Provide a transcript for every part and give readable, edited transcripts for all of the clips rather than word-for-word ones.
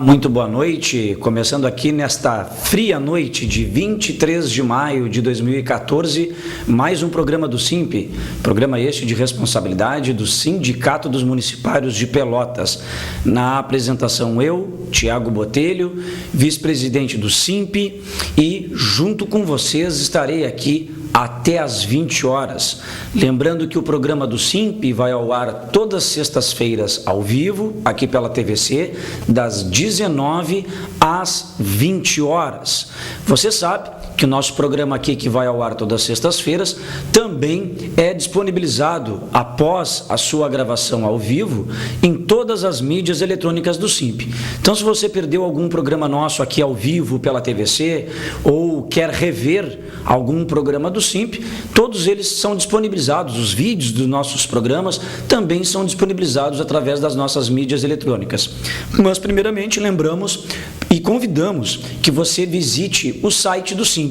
Muito boa noite, começando aqui nesta fria noite de 23 de maio de 2014, mais um programa do SIMP, programa este de responsabilidade do Sindicato dos Municipários de Pelotas. Na apresentação eu, Tiago Botelho, vice-presidente do SIMP, e junto com vocês estarei aqui até às 20 horas. Lembrando que o programa do SIMP vai ao ar todas as sextas-feiras ao vivo, aqui pela TVC, das 19 às 20 horas. Você sabe que o nosso programa aqui, que vai ao ar todas as sextas-feiras, também é disponibilizado após a sua gravação ao vivo em todas as mídias eletrônicas do SIMP. Então, se você perdeu algum programa nosso aqui ao vivo pela TVC ou quer rever algum programa do SIMP, todos eles são disponibilizados, os vídeos dos nossos programas também são disponibilizados através das nossas mídias eletrônicas. Mas, primeiramente, lembramos e convidamos que você visite o site do SIMP.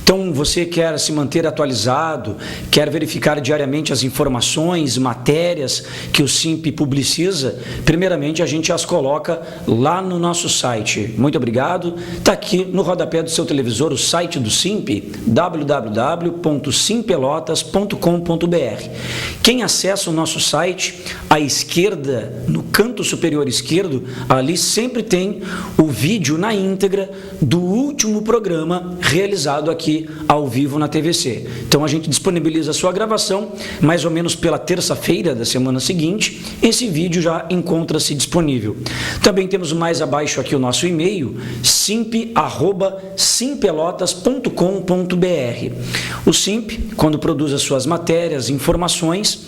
Então, você quer se manter atualizado, quer verificar diariamente as informações, matérias que o SIMP publiciza, primeiramente a gente as coloca lá no nosso site. Muito obrigado. Está aqui no rodapé do seu televisor o site do SIMP, www.simpelotas.com.br. Quem acessa o nosso site, à esquerda, no canto superior esquerdo, ali sempre tem o vídeo na íntegra do último programa realizado aqui ao vivo na TVC. Então a gente disponibiliza a sua gravação, mais ou menos pela terça-feira da semana seguinte, esse vídeo já encontra-se disponível. Também temos mais abaixo aqui o nosso e-mail, simp@simpelotas.com.br. O SIMP, quando produz as suas matérias, informações,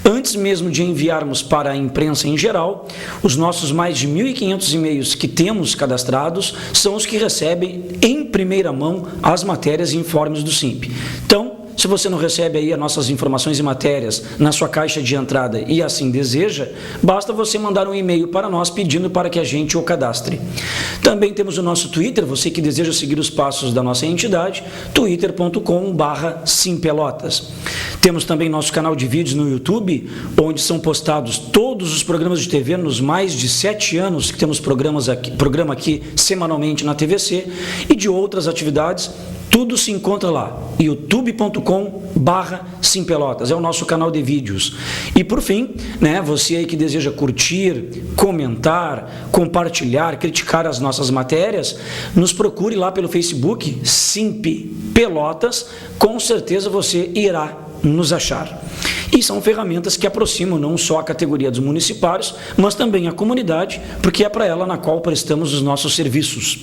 antes mesmo de enviarmos para a imprensa em geral, os nossos mais de 1.500 e-mails que temos cadastrados são os que recebem em primeira mão as matérias e informes do SIMP. Então, se você não recebe aí as nossas informações e matérias na sua caixa de entrada e assim deseja, basta você mandar um e-mail para nós pedindo para que a gente o cadastre. Também temos o nosso Twitter, você que deseja seguir os passos da nossa entidade, twitter.com/simpelotas. Temos também nosso canal de vídeos no YouTube, onde são postados todos os programas de TV nos mais de 7 anos que temos programa aqui semanalmente na TVC e de outras atividades. Tudo se encontra lá, youtube.com/simpelotas, é o nosso canal de vídeos. E por fim, você aí que deseja curtir, comentar, compartilhar, criticar as nossas matérias, nos procure lá pelo Facebook, SIMP Pelotas, com certeza você irá nos achar. E são ferramentas que aproximam não só a categoria dos municipários, mas também a comunidade, porque é para ela na qual prestamos os nossos serviços.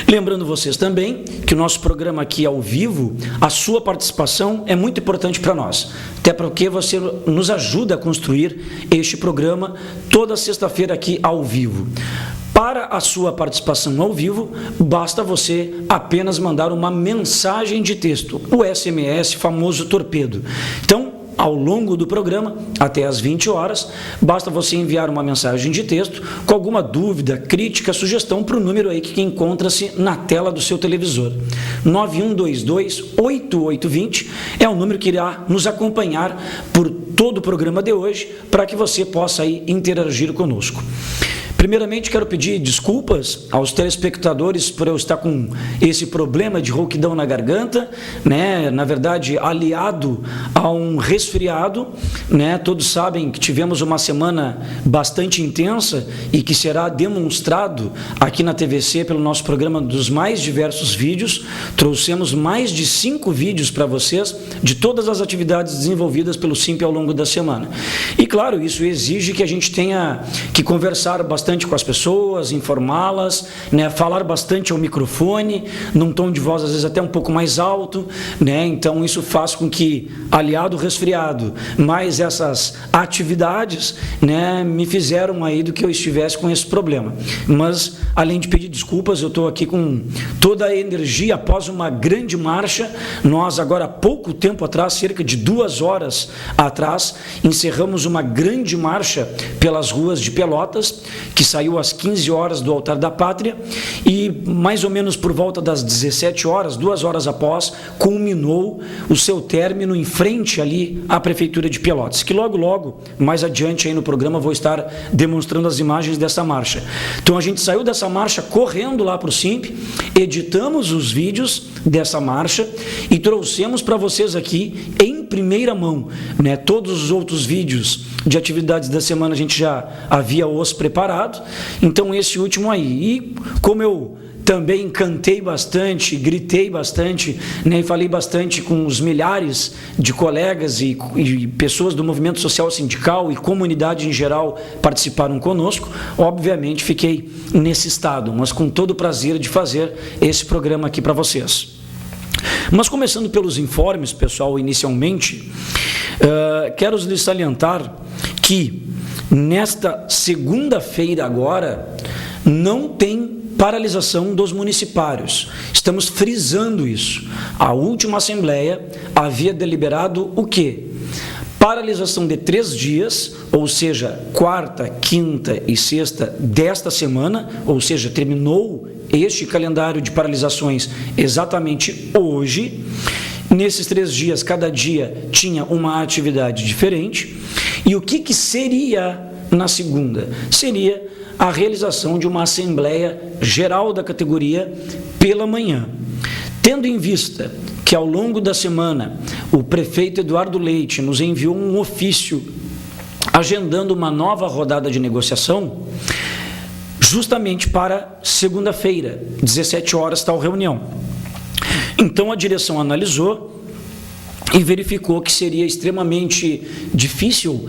Lembrando vocês também que o nosso programa aqui ao vivo, a sua participação é muito importante para nós, até porque você nos ajuda a construir este programa toda sexta-feira aqui ao vivo. Para a sua participação ao vivo, basta você apenas mandar uma mensagem de texto, o SMS, famoso torpedo. Então, ao longo do programa, até às 20 horas, basta você enviar uma mensagem de texto com alguma dúvida, crítica, sugestão para o número aí que encontra-se na tela do seu televisor. 9122-8820 é o número que irá nos acompanhar por todo o programa de hoje, para que você possa aí interagir conosco. Primeiramente, quero pedir desculpas aos telespectadores por eu estar com esse problema de rouquidão na garganta, na verdade, aliado a um resfriado, Todos sabem que tivemos uma semana bastante intensa e que será demonstrado aqui na TVC pelo nosso programa dos mais diversos vídeos. Trouxemos mais de 5 vídeos para vocês de todas as atividades desenvolvidas pelo SIMP ao longo da semana. E, claro, isso exige que a gente tenha que conversar bastante com as pessoas, informá-las, falar bastante ao microfone, num tom de voz às vezes até um pouco mais alto, Então isso faz com que, aliado ao resfriado, mais essas atividades, me fizeram aí do que eu estivesse com esse problema. Mas, além de pedir desculpas, eu estou aqui com toda a energia após uma grande marcha. Nós agora há pouco tempo atrás, cerca de 2 horas atrás, encerramos uma grande marcha pelas ruas de Pelotas, que saiu às 15 horas do Altar da Pátria e mais ou menos por volta das 17 horas, 2 horas após, culminou o seu término em frente ali à Prefeitura de Pelotas, que logo, mais adiante aí no programa, vou estar demonstrando as imagens dessa marcha. Então a gente saiu dessa marcha correndo lá para o SIMP, editamos os vídeos dessa marcha e trouxemos para vocês aqui em primeira mão, né? Todos os outros vídeos de atividades da semana a gente já havia os preparado, então esse último aí. E como eu também cantei bastante, gritei bastante, né, e falei bastante com os milhares de colegas e pessoas do movimento social sindical e comunidade em geral participaram conosco, obviamente fiquei nesse estado, mas com todo o prazer de fazer esse programa aqui para vocês. Mas começando pelos informes, pessoal, inicialmente, quero lhes salientar que nesta segunda-feira agora não tem paralisação dos municipários. Estamos frisando isso. A última Assembleia havia deliberado o quê? Paralisação de 3 dias, ou seja, quarta, quinta e sexta desta semana, ou seja, terminou este calendário de paralisações exatamente hoje. Nesses 3 dias, cada dia tinha uma atividade diferente. E o que seria na segunda? Seria a realização de uma Assembleia Geral da categoria pela manhã. Tendo em vista que ao longo da semana o prefeito Eduardo Leite nos enviou um ofício agendando uma nova rodada de negociação, justamente para segunda-feira, 17 horas, tal reunião. Então a direção analisou e verificou que seria extremamente difícil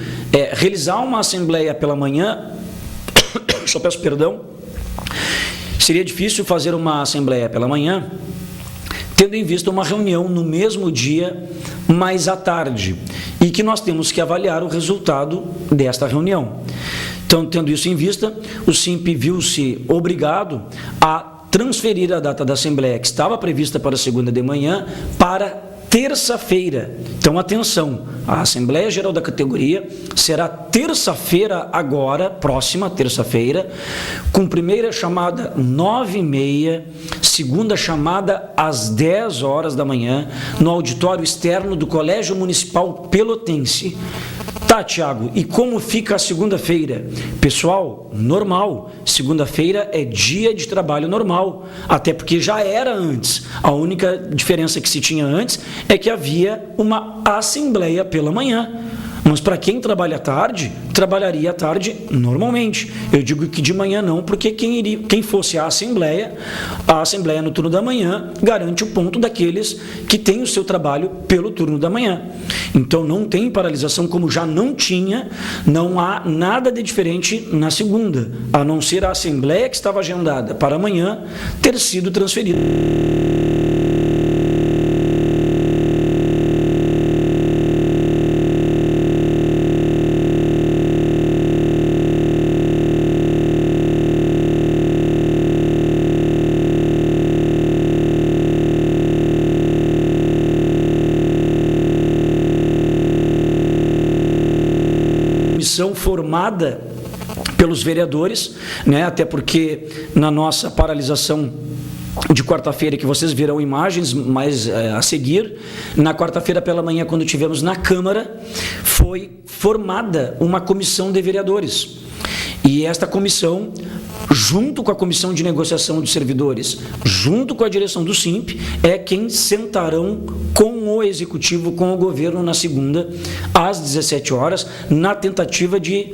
realizar uma Assembleia pela manhã. Só peço perdão. Seria difícil fazer uma Assembleia pela manhã, tendo em vista uma reunião no mesmo dia, mais à tarde, e que nós temos que avaliar o resultado desta reunião. Então, tendo isso em vista, o SIMP viu-se obrigado a transferir a data da Assembleia, que estava prevista para segunda de manhã, para terça-feira. Então, atenção, a Assembleia Geral da categoria será terça-feira agora, próxima terça-feira, com primeira chamada 9h30, segunda chamada às 10 horas da manhã, no auditório externo do Colégio Municipal Pelotense. Tá, Tiago, e como fica a segunda-feira? Pessoal, normal, segunda-feira é dia de trabalho normal, até porque já era antes. A única diferença que se tinha antes é que havia uma assembleia pela manhã. Mas para quem trabalha à tarde, trabalharia à tarde normalmente. Eu digo que de manhã não, porque quem fosse a Assembleia no turno da manhã, garante o ponto daqueles que têm o seu trabalho pelo turno da manhã. Então não tem paralisação, como já não tinha, não há nada de diferente na segunda, a não ser a Assembleia que estava agendada para amanhã ter sido transferida. Formada pelos vereadores, né? Até porque na nossa paralisação de quarta-feira, que vocês verão imagens mais a seguir, na quarta-feira pela manhã, quando tivemos na Câmara, foi formada uma comissão de vereadores. E esta comissão, junto com a comissão de negociação dos servidores, junto com a direção do SIMP, é quem sentarão com o executivo, com o governo na segunda, às 17 horas, na tentativa de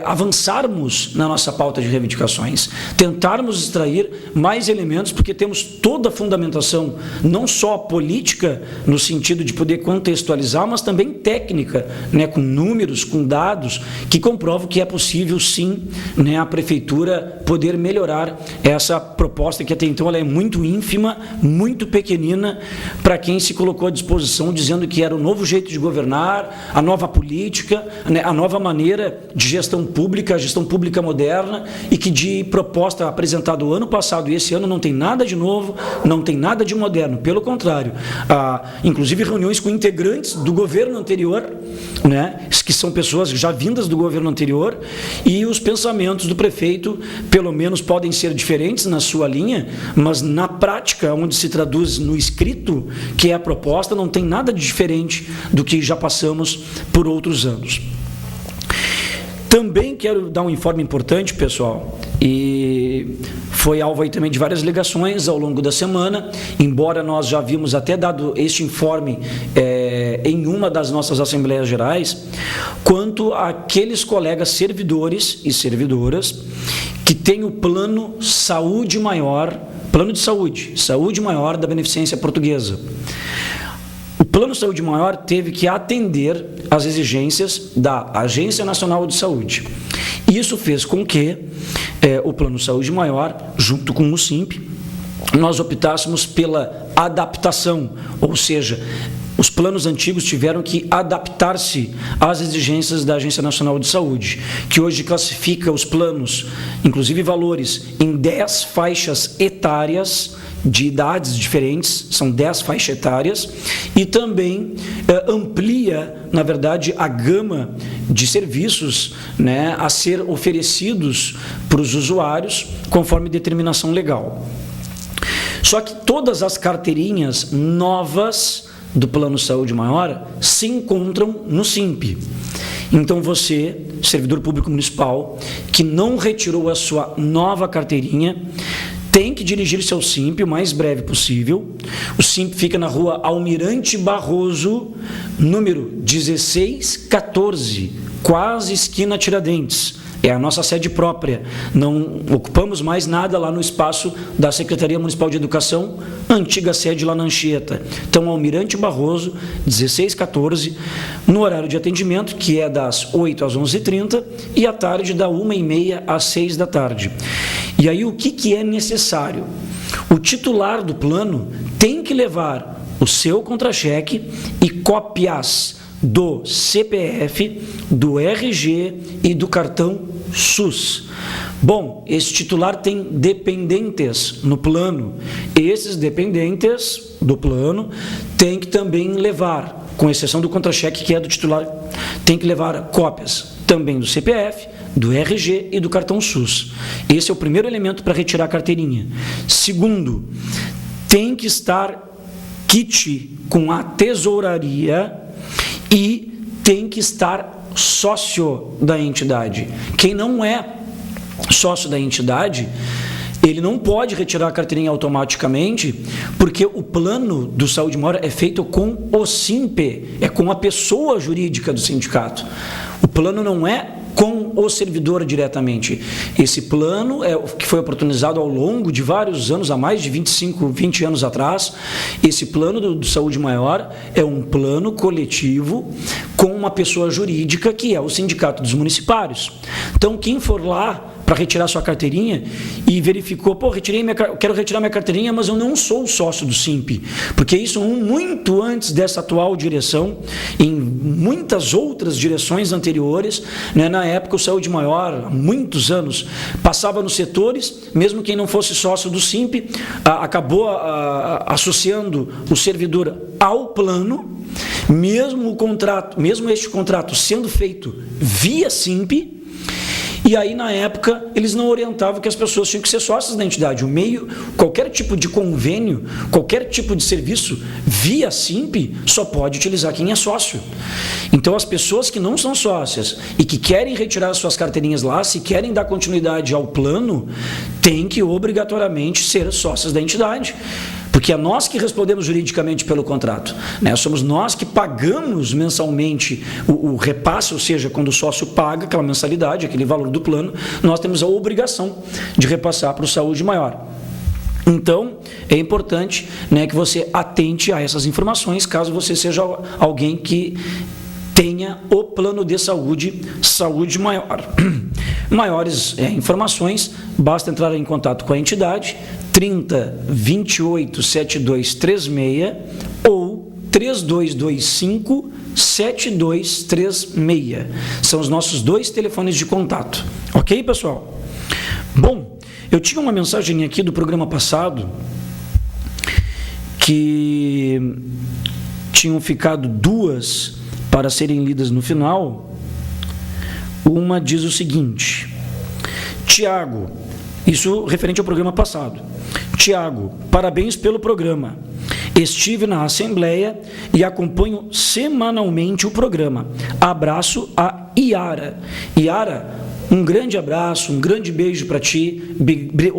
avançarmos na nossa pauta de reivindicações, tentarmos extrair mais elementos, porque temos toda a fundamentação, não só política, no sentido de poder contextualizar, mas também técnica, né, com números, com dados, que comprovam que é possível, sim, né, a prefeitura poder melhorar essa proposta que até então ela é muito ínfima, muito pequenina, para quem se colocou à disposição dizendo que era o novo jeito de governar, a nova política, né, a nova maneira de gestão pública, a gestão pública moderna, e que de proposta apresentada o ano passado e esse ano não tem nada de novo, não tem nada de moderno, pelo contrário, inclusive reuniões com integrantes do governo anterior, né, que são pessoas já vindas do governo anterior, e os pensamentos do prefeito, pelo menos, podem ser diferentes na sua linha, mas na prática, onde se traduz no escrito, que é a proposta, não tem nada de diferente do que já passamos por outros anos. Também quero dar um informe importante, pessoal, e foi alvo aí também de várias ligações ao longo da semana, embora nós já havíamos até dado este informe em uma das nossas Assembleias Gerais, quanto àqueles colegas servidores e servidoras que têm o plano Saúde Maior, plano de saúde maior da Beneficência Portuguesa. O Plano Saúde Maior teve que atender às exigências da Agência Nacional de Saúde. Isso fez com que o Plano Saúde Maior, junto com o SIMP, nós optássemos pela adaptação, ou seja, os planos antigos tiveram que adaptar-se às exigências da Agência Nacional de Saúde, que hoje classifica os planos, inclusive valores, em 10 faixas etárias, de idades diferentes, são 10 faixas etárias, e também amplia, na verdade, a gama de serviços, né, a ser oferecidos para os usuários, conforme determinação legal. Só que todas as carteirinhas novas do Plano Saúde Maior se encontram no SIMP. Então você, servidor público municipal, que não retirou a sua nova carteirinha, tem que dirigir-se ao SIMP o mais breve possível. O SIMP fica na rua Almirante Barroso, número 1614, quase esquina Tiradentes. É a nossa sede própria. Não ocupamos mais nada lá no espaço da Secretaria Municipal de Educação, antiga sede lá na Anchieta. Então, Almirante Barroso, 1614, no horário de atendimento, que é das 8 às 11h30, e à tarde, da 1h30 às 6 da tarde. E aí, o que é necessário? O titular do plano tem que levar o seu contra-cheque e cópias do CPF, do RG e do cartão SUS. Bom, esse titular tem dependentes no plano. Esses dependentes do plano têm que também levar, com exceção do contra-cheque que é do titular, tem que levar cópias também do CPF, do RG e do cartão SUS. Esse é o primeiro elemento para retirar a carteirinha. Segundo, tem que estar kit com a tesouraria e tem que estar sócio da entidade. Quem não é sócio da entidade, ele não pode retirar a carteirinha automaticamente, porque o plano do Saúde Maior é feito com o SIMP, é com a pessoa jurídica do sindicato. O plano não é com o servidor diretamente. Esse plano é o que foi oportunizado ao longo de vários anos, há mais de 20 anos atrás. Esse plano do Saúde Maior é um plano coletivo com uma pessoa jurídica que é o Sindicato dos Municipários. Então, quem for lá para retirar sua carteirinha e verificou, quero retirar minha carteirinha, mas eu não sou sócio do SIMP, porque isso muito antes dessa atual direção, em muitas outras direções anteriores, né, na época o Saúde Maior, há muitos anos, passava nos setores, mesmo quem não fosse sócio do SIMP, acabou associando o servidor ao plano, mesmo este contrato sendo feito via SIMP. E aí, na época, eles não orientavam que as pessoas tinham que ser sócias da entidade. O meio, qualquer tipo de convênio, qualquer tipo de serviço via SIMP, só pode utilizar quem é sócio. Então, as pessoas que não são sócias e que querem retirar as suas carteirinhas lá, se querem dar continuidade ao plano, têm que obrigatoriamente ser sócias da entidade. Porque é nós que respondemos juridicamente pelo contrato, né? Somos nós que pagamos mensalmente o repasse, ou seja, quando o sócio paga aquela mensalidade, aquele valor do plano, nós temos a obrigação de repassar para o Saúde Maior. Então, é importante, né, que você atente a essas informações, caso você seja alguém que tenha o plano de saúde Maior. Maiores informações, basta entrar em contato com a entidade, 30 28 7236 ou 3225 7236. São os nossos 2 telefones de contato. Ok, pessoal? Bom, eu tinha uma mensagem aqui do programa passado que tinham ficado 2 para serem lidas no final. Uma diz o seguinte: Tiago, isso referente ao programa passado. Tiago, parabéns pelo programa. Estive na Assembleia e acompanho semanalmente o programa. Abraço a Iara. Iara, um grande abraço, um grande beijo para ti,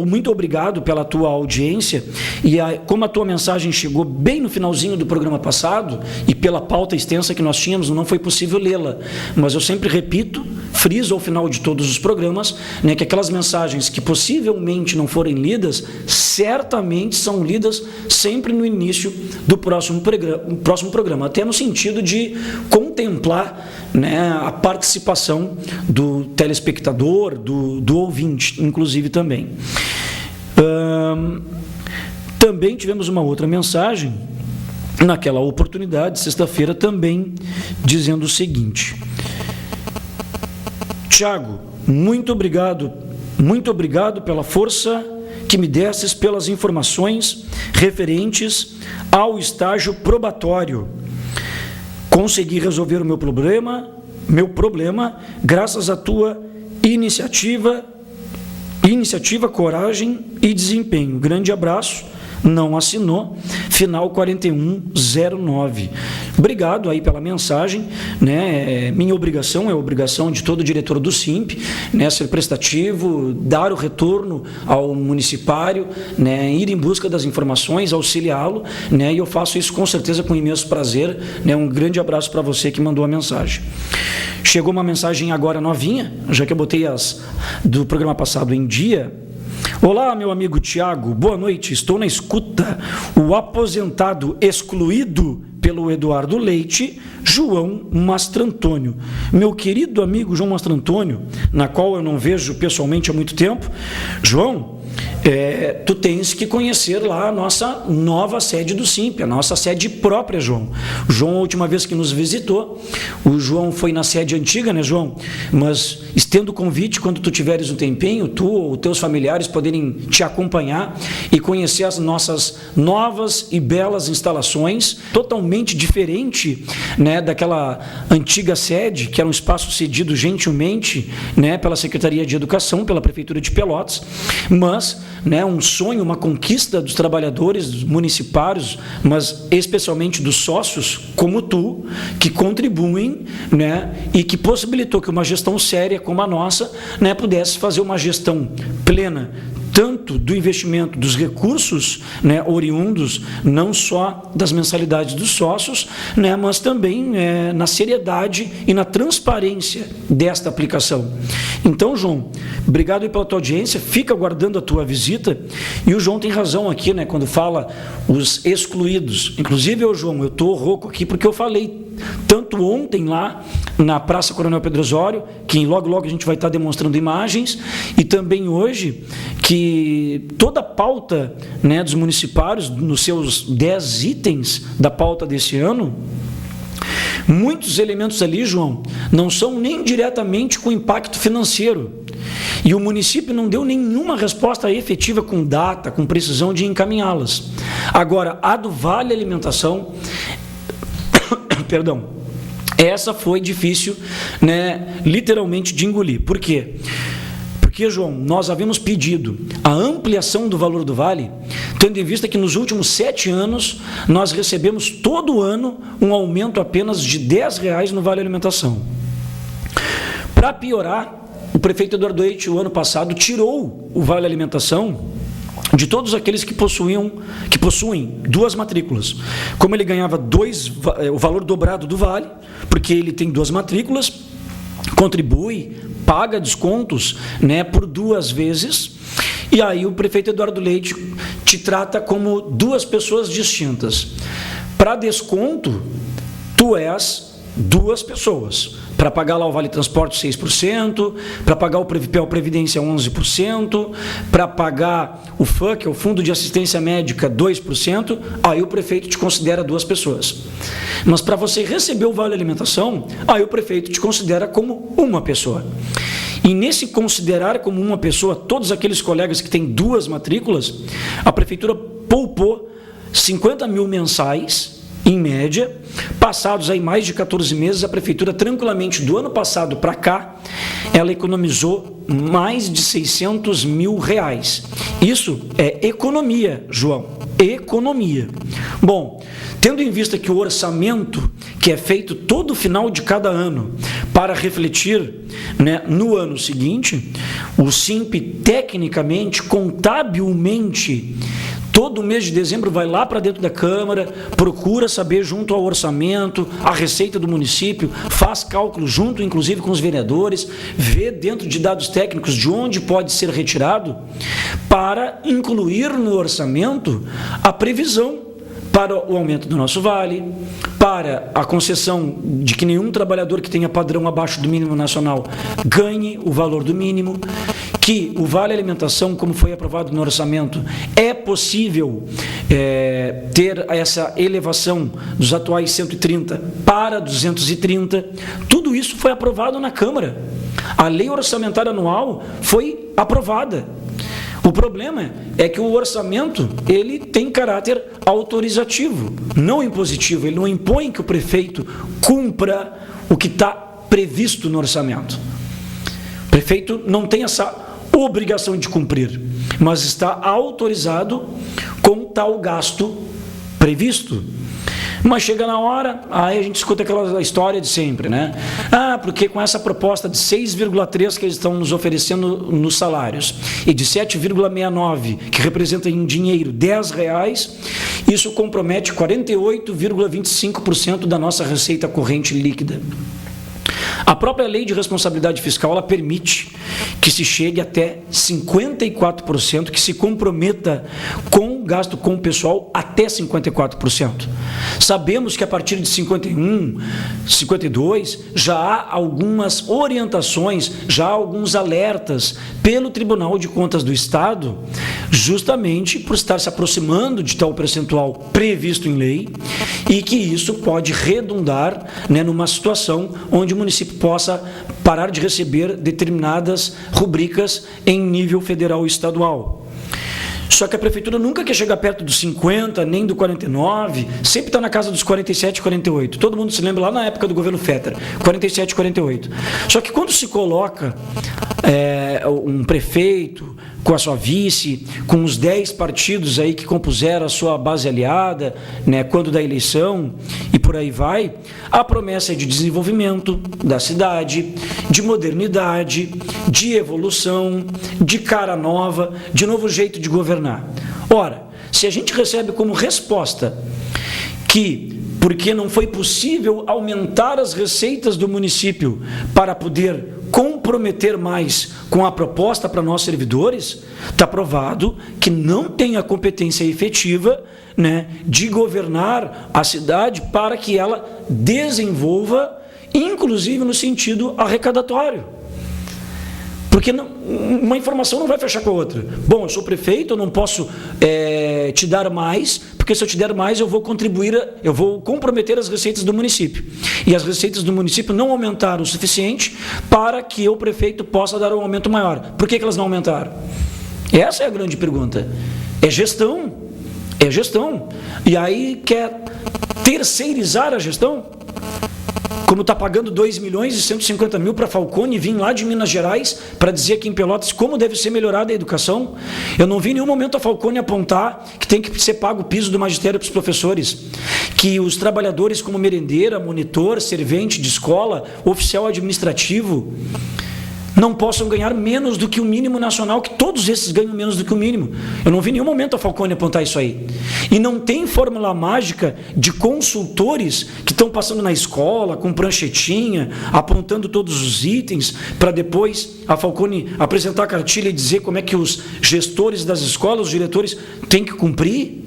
muito obrigado pela tua audiência, e como a tua mensagem chegou bem no finalzinho do programa passado, e pela pauta extensa que nós tínhamos, não foi possível lê-la, mas eu sempre repito, friso ao final de todos os programas, né, que aquelas mensagens que possivelmente não forem lidas, certamente são lidas sempre no início do próximo programa, até no sentido de contemplar, né, a participação do telespectador, do ouvinte, inclusive também. Também tivemos uma outra mensagem, naquela oportunidade, sexta-feira, também dizendo o seguinte: Tiago, muito obrigado pela força que me destes, pelas informações referentes ao estágio probatório. Consegui resolver o meu problema graças à tua iniciativa, coragem e desempenho. Grande abraço. Não assinou, final 4109. Obrigado aí pela mensagem, né? Minha obrigação, é a obrigação de todo diretor do SIMP, né? Ser prestativo, dar o retorno ao municipário, né? Ir em busca das informações, auxiliá-lo, né? E eu faço isso com certeza com imenso prazer, né? Um grande abraço para você que mandou a mensagem. Chegou uma mensagem agora novinha, já que eu botei as do programa passado em dia. Olá, meu amigo Tiago, boa noite, estou na escuta. O aposentado excluído pelo Eduardo Leite, João Mastrantônio. Meu querido amigo João Mastrantônio, na qual eu não vejo pessoalmente há muito tempo. João, tu tens que conhecer lá a nossa nova sede do SIMP, a nossa sede própria, João. O João, a última vez que nos visitou, o João foi na sede antiga, né, João? Mas estendo o convite, quando tu tiveres um tempinho, tu ou os teus familiares poderem te acompanhar e conhecer as nossas novas e belas instalações, totalmente diferente, né, daquela antiga sede, que era um espaço cedido gentilmente, né, pela Secretaria de Educação, pela Prefeitura de Pelotas, mas, né, um sonho, uma conquista dos trabalhadores, dos municipários, mas especialmente dos sócios, como tu, que contribuem, né, e que possibilitou que uma gestão séria como a nossa, né, pudesse fazer uma gestão plena, tanto do investimento dos recursos, né, oriundos, não só das mensalidades dos sócios, né, mas também na seriedade e na transparência desta aplicação. Então, João, obrigado aí pela tua audiência, fica aguardando a tua visita, e o João tem razão aqui, né, quando fala os excluídos. Inclusive, João, eu estou rouco aqui porque eu falei tanto ontem lá na Praça Coronel Pedro Osório, que logo a gente vai estar demonstrando imagens, e também hoje, que toda a pauta, né, dos municipários, nos seus 10 itens da pauta desse ano, muitos elementos ali, João, não são nem diretamente com impacto financeiro. E o município não deu nenhuma resposta efetiva com data, com precisão de encaminhá-las. Agora, a do Vale Alimentação, perdão, essa foi difícil, né, literalmente de engolir. Por quê? Porque, João, nós havíamos pedido a ampliação do valor do vale, tendo em vista que nos últimos 7 anos nós recebemos todo ano um aumento apenas de R$10 no Vale Alimentação. Para piorar, o prefeito Eduardo Leite, o ano passado, tirou o Vale Alimentação de todos aqueles que possuem 2 matrículas. Como ele ganhava o valor dobrado do vale, porque ele tem 2 matrículas, contribui, paga descontos, né, por 2 vezes, e aí o prefeito Eduardo Leite te trata como 2 pessoas distintas. Para desconto, tu és 2 pessoas. para pagar lá o Vale Transporte 6%, para pagar o Previpel Previdência 11%, para pagar o FAM, que é o Fundo de Assistência Médica, 2%, aí o prefeito te considera 2 pessoas. Mas para você receber o Vale Alimentação, aí o prefeito te considera como uma pessoa. E nesse considerar como uma pessoa todos aqueles colegas que têm 2 matrículas, a prefeitura poupou 50 mil mensais, em média. Passados aí mais de 14 meses, a prefeitura tranquilamente do ano passado para cá, ela economizou mais de 600 mil reais. Isso é economia, João, economia. Bom, tendo em vista que o orçamento, que é feito todo final de cada ano, para refletir, né, no ano seguinte, o SIMP tecnicamente, contabilmente, todo mês de dezembro vai lá para dentro da Câmara, procura saber junto ao orçamento, a receita do município, faz cálculo junto, inclusive, com os vereadores, vê dentro de dados técnicos de onde pode ser retirado, para incluir no orçamento a previsão para o aumento do nosso vale, para a concessão de que nenhum trabalhador que tenha padrão abaixo do mínimo nacional ganhe o valor do mínimo, que o Vale Alimentação, como foi aprovado no orçamento, é possível ter essa elevação dos atuais 130 para 230, tudo isso foi aprovado na Câmara. A lei orçamentária anual foi aprovada. O problema é que o orçamento, ele tem caráter autorizativo, não impositivo. Ele não impõe que o prefeito cumpra o que está previsto no orçamento. O prefeito não tem essa obrigação de cumprir, mas está autorizado com tal gasto previsto. Mas chega na hora, aí a gente escuta aquela história de sempre, né? Porque com essa proposta de 6,3 que eles estão nos oferecendo nos salários e de 7,69, que representa em dinheiro R$10, isso compromete 48,25% da nossa receita corrente líquida. A própria lei de responsabilidade fiscal, ela permite que se chegue até 54%, que se comprometa com gasto com o pessoal até 54%. Sabemos que a partir de 51, 52, já há algumas orientações, já há alguns alertas pelo Tribunal de Contas do Estado, justamente por estar se aproximando de tal percentual previsto em lei, e que isso pode redundar, né, numa situação onde o município possa parar de receber determinadas rubricas em nível federal e estadual. Só que a prefeitura nunca quer chegar perto dos 50, nem do 49, sempre está na casa dos 47, 48. Todo mundo se lembra lá na época do governo Fetter, 47, 48. Só que quando se coloca um prefeito com a sua vice, com os 10 partidos aí que compuseram a sua base aliada, né, quando da eleição, e por aí vai, a promessa é de desenvolvimento da cidade, de modernidade, de evolução, de cara nova, de novo jeito de governar. Ora, se a gente recebe como resposta que, porque não foi possível aumentar as receitas do município para poder comprometer mais com a proposta para nós servidores, está provado que não tem a competência efetiva, né, de governar a cidade para que ela desenvolva, inclusive no sentido arrecadatório. Porque uma informação não vai fechar com a outra. Bom, eu sou prefeito, eu não posso te dar mais, porque se eu te der mais, eu vou comprometer as receitas do município. E as receitas do município não aumentaram o suficiente para que o prefeito possa dar um aumento maior. Por que elas não aumentaram? Essa é a grande pergunta. É gestão. É gestão. E aí quer terceirizar a gestão? Como está pagando 2.150.000 para Falcone vir lá de Minas Gerais para dizer aqui em Pelotas como deve ser melhorada a educação. Eu não vi em nenhum momento a Falcone apontar que tem que ser pago o piso do magistério para os professores, que os trabalhadores como merendeira, monitor, servente de escola, oficial administrativo, não possam ganhar menos do que o mínimo nacional, que todos esses ganham menos do que o mínimo. Eu não vi em nenhum momento a Falcone apontar isso aí. E não tem fórmula mágica de consultores que estão passando na escola com pranchetinha, apontando todos os itens, para depois a Falcone apresentar a cartilha e dizer como é que os gestores das escolas, os diretores, têm que cumprir.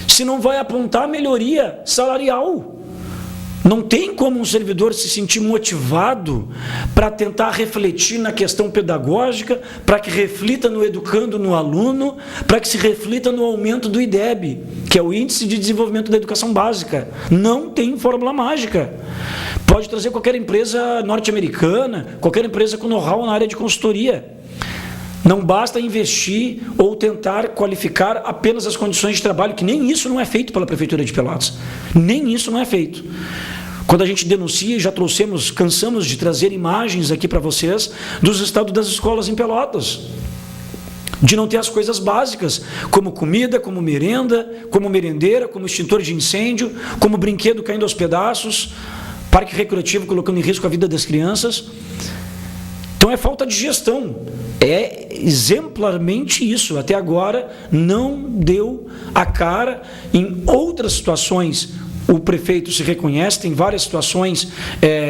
Se não vai apontar melhoria salarial. Não tem como um servidor se sentir motivado para tentar refletir na questão pedagógica, para que reflita no educando, no aluno, para que se reflita no aumento do IDEB, que é o Índice de Desenvolvimento da Educação Básica. Não tem fórmula mágica. Pode trazer qualquer empresa norte-americana, qualquer empresa com know-how na área de consultoria. Não basta investir ou tentar qualificar apenas as condições de trabalho, que nem isso não é feito pela Prefeitura de Pelotas. Nem isso não é feito. Quando a gente denuncia, já cansamos de trazer imagens aqui para vocês dos estados das escolas em Pelotas. De não ter as coisas básicas, como comida, como merenda, como merendeira, como extintor de incêndio, como brinquedo caindo aos pedaços, parque recreativo colocando em risco a vida das crianças. Então é falta de gestão, é exemplarmente isso. Até agora não deu a cara. Em outras situações o prefeito se reconhece, tem várias situações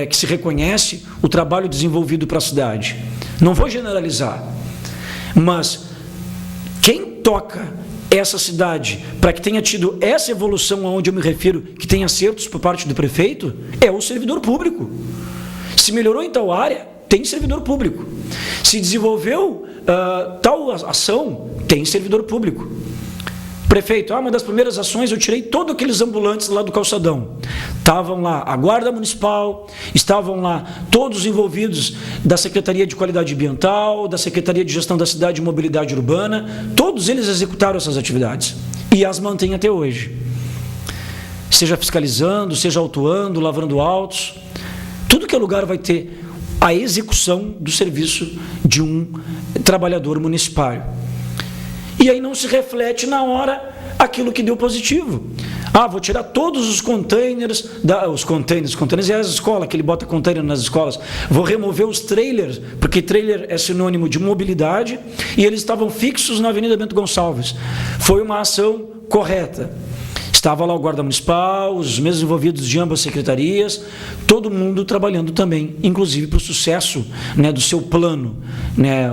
que se reconhece o trabalho desenvolvido para a cidade. Não vou generalizar, mas quem toca essa cidade para que tenha tido essa evolução aonde eu me refiro, que tem acertos por parte do prefeito, é o servidor público. Se melhorou em tal área, tem servidor público. Se desenvolveu tal ação, tem servidor público. Prefeito, uma das primeiras ações, eu tirei todos aqueles ambulantes lá do calçadão. Estavam lá a Guarda Municipal, estavam lá todos os envolvidos da Secretaria de Qualidade Ambiental, da Secretaria de Gestão da Cidade e Mobilidade Urbana, todos eles executaram essas atividades e as mantêm até hoje. Seja fiscalizando, seja autuando, lavrando autos, tudo que é lugar vai ter a execução do serviço de um trabalhador municipal. E aí não se reflete na hora aquilo que deu positivo. Vou tirar todos os containers, os containers é a escola, que ele bota container nas escolas. Vou remover os trailers, porque trailer é sinônimo de mobilidade, e eles estavam fixos na Avenida Bento Gonçalves. Foi uma ação correta. Estava lá o guarda municipal, os mesmos envolvidos de ambas secretarias, todo mundo trabalhando também, inclusive para o sucesso, do seu plano,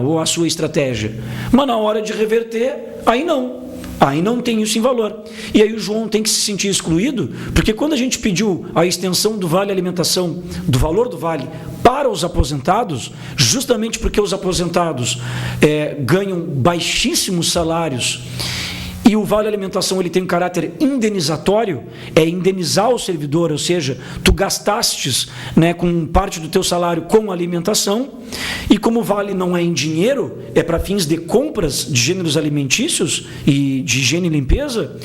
ou a sua estratégia. Mas na hora de reverter, aí não tem isso em valor. E aí o João tem que se sentir excluído, porque quando a gente pediu a extensão do Vale Alimentação, do valor do Vale, para os aposentados, justamente porque os aposentados ganham baixíssimos salários, e o Vale Alimentação ele tem um caráter indenizatório, é indenizar o servidor, ou seja, tu gastastes com parte do teu salário com alimentação, e como o Vale não é em dinheiro, é para fins de compras de gêneros alimentícios e de higiene e limpeza,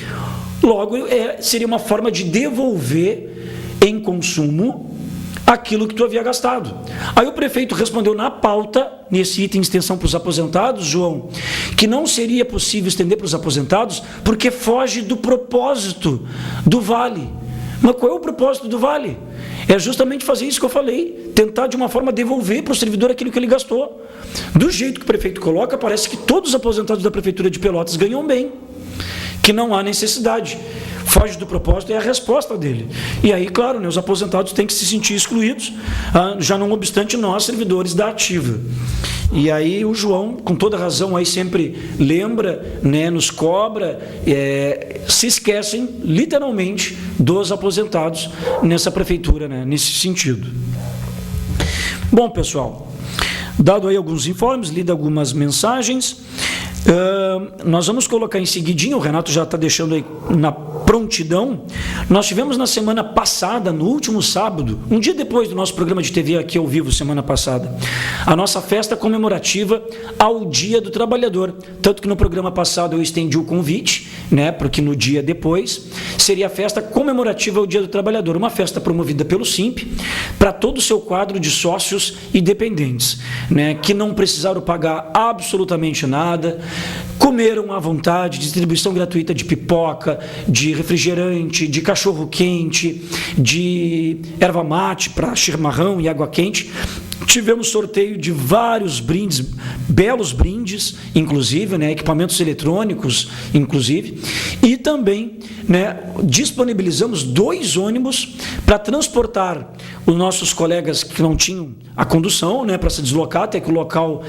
logo seria uma forma de devolver em consumo aquilo que tu havia gastado. Aí o prefeito respondeu na pauta, nesse item de extensão para os aposentados, João, que não seria possível estender para os aposentados porque foge do propósito do Vale. Mas qual é o propósito do Vale? É justamente fazer isso que eu falei, tentar de uma forma devolver para o servidor aquilo que ele gastou. Do jeito que o prefeito coloca, parece que todos os aposentados da Prefeitura de Pelotas ganham bem, que não há necessidade. Foge do propósito, é a resposta dele. E aí, claro, os aposentados têm que se sentir excluídos, já não obstante nós, servidores da ativa. E aí o João, com toda razão, aí sempre lembra, nos cobra, se esquecem, literalmente, dos aposentados nessa prefeitura, nesse sentido. Bom, pessoal, dado aí alguns informes, lido algumas mensagens, nós vamos colocar em seguidinho, o Renato já está deixando aí na prontidão. Nós tivemos na semana passada, no último sábado, um dia depois do nosso programa de TV aqui ao vivo, semana passada, a nossa festa comemorativa ao Dia do Trabalhador. Tanto que no programa passado eu estendi o convite, porque no dia depois seria a festa comemorativa ao Dia do Trabalhador, uma festa promovida pelo SIMP para todo o seu quadro de sócios e dependentes, que não precisaram pagar absolutamente nada, comeram à vontade, distribuição gratuita de pipoca, de refrigerante, de cachorro quente, de erva mate para chimarrão e água quente. Tivemos sorteio de vários brindes, belos brindes, inclusive, equipamentos eletrônicos, inclusive, e também disponibilizamos 2 ônibus para transportar os nossos colegas que não tinham a condução, para se deslocar, até que o local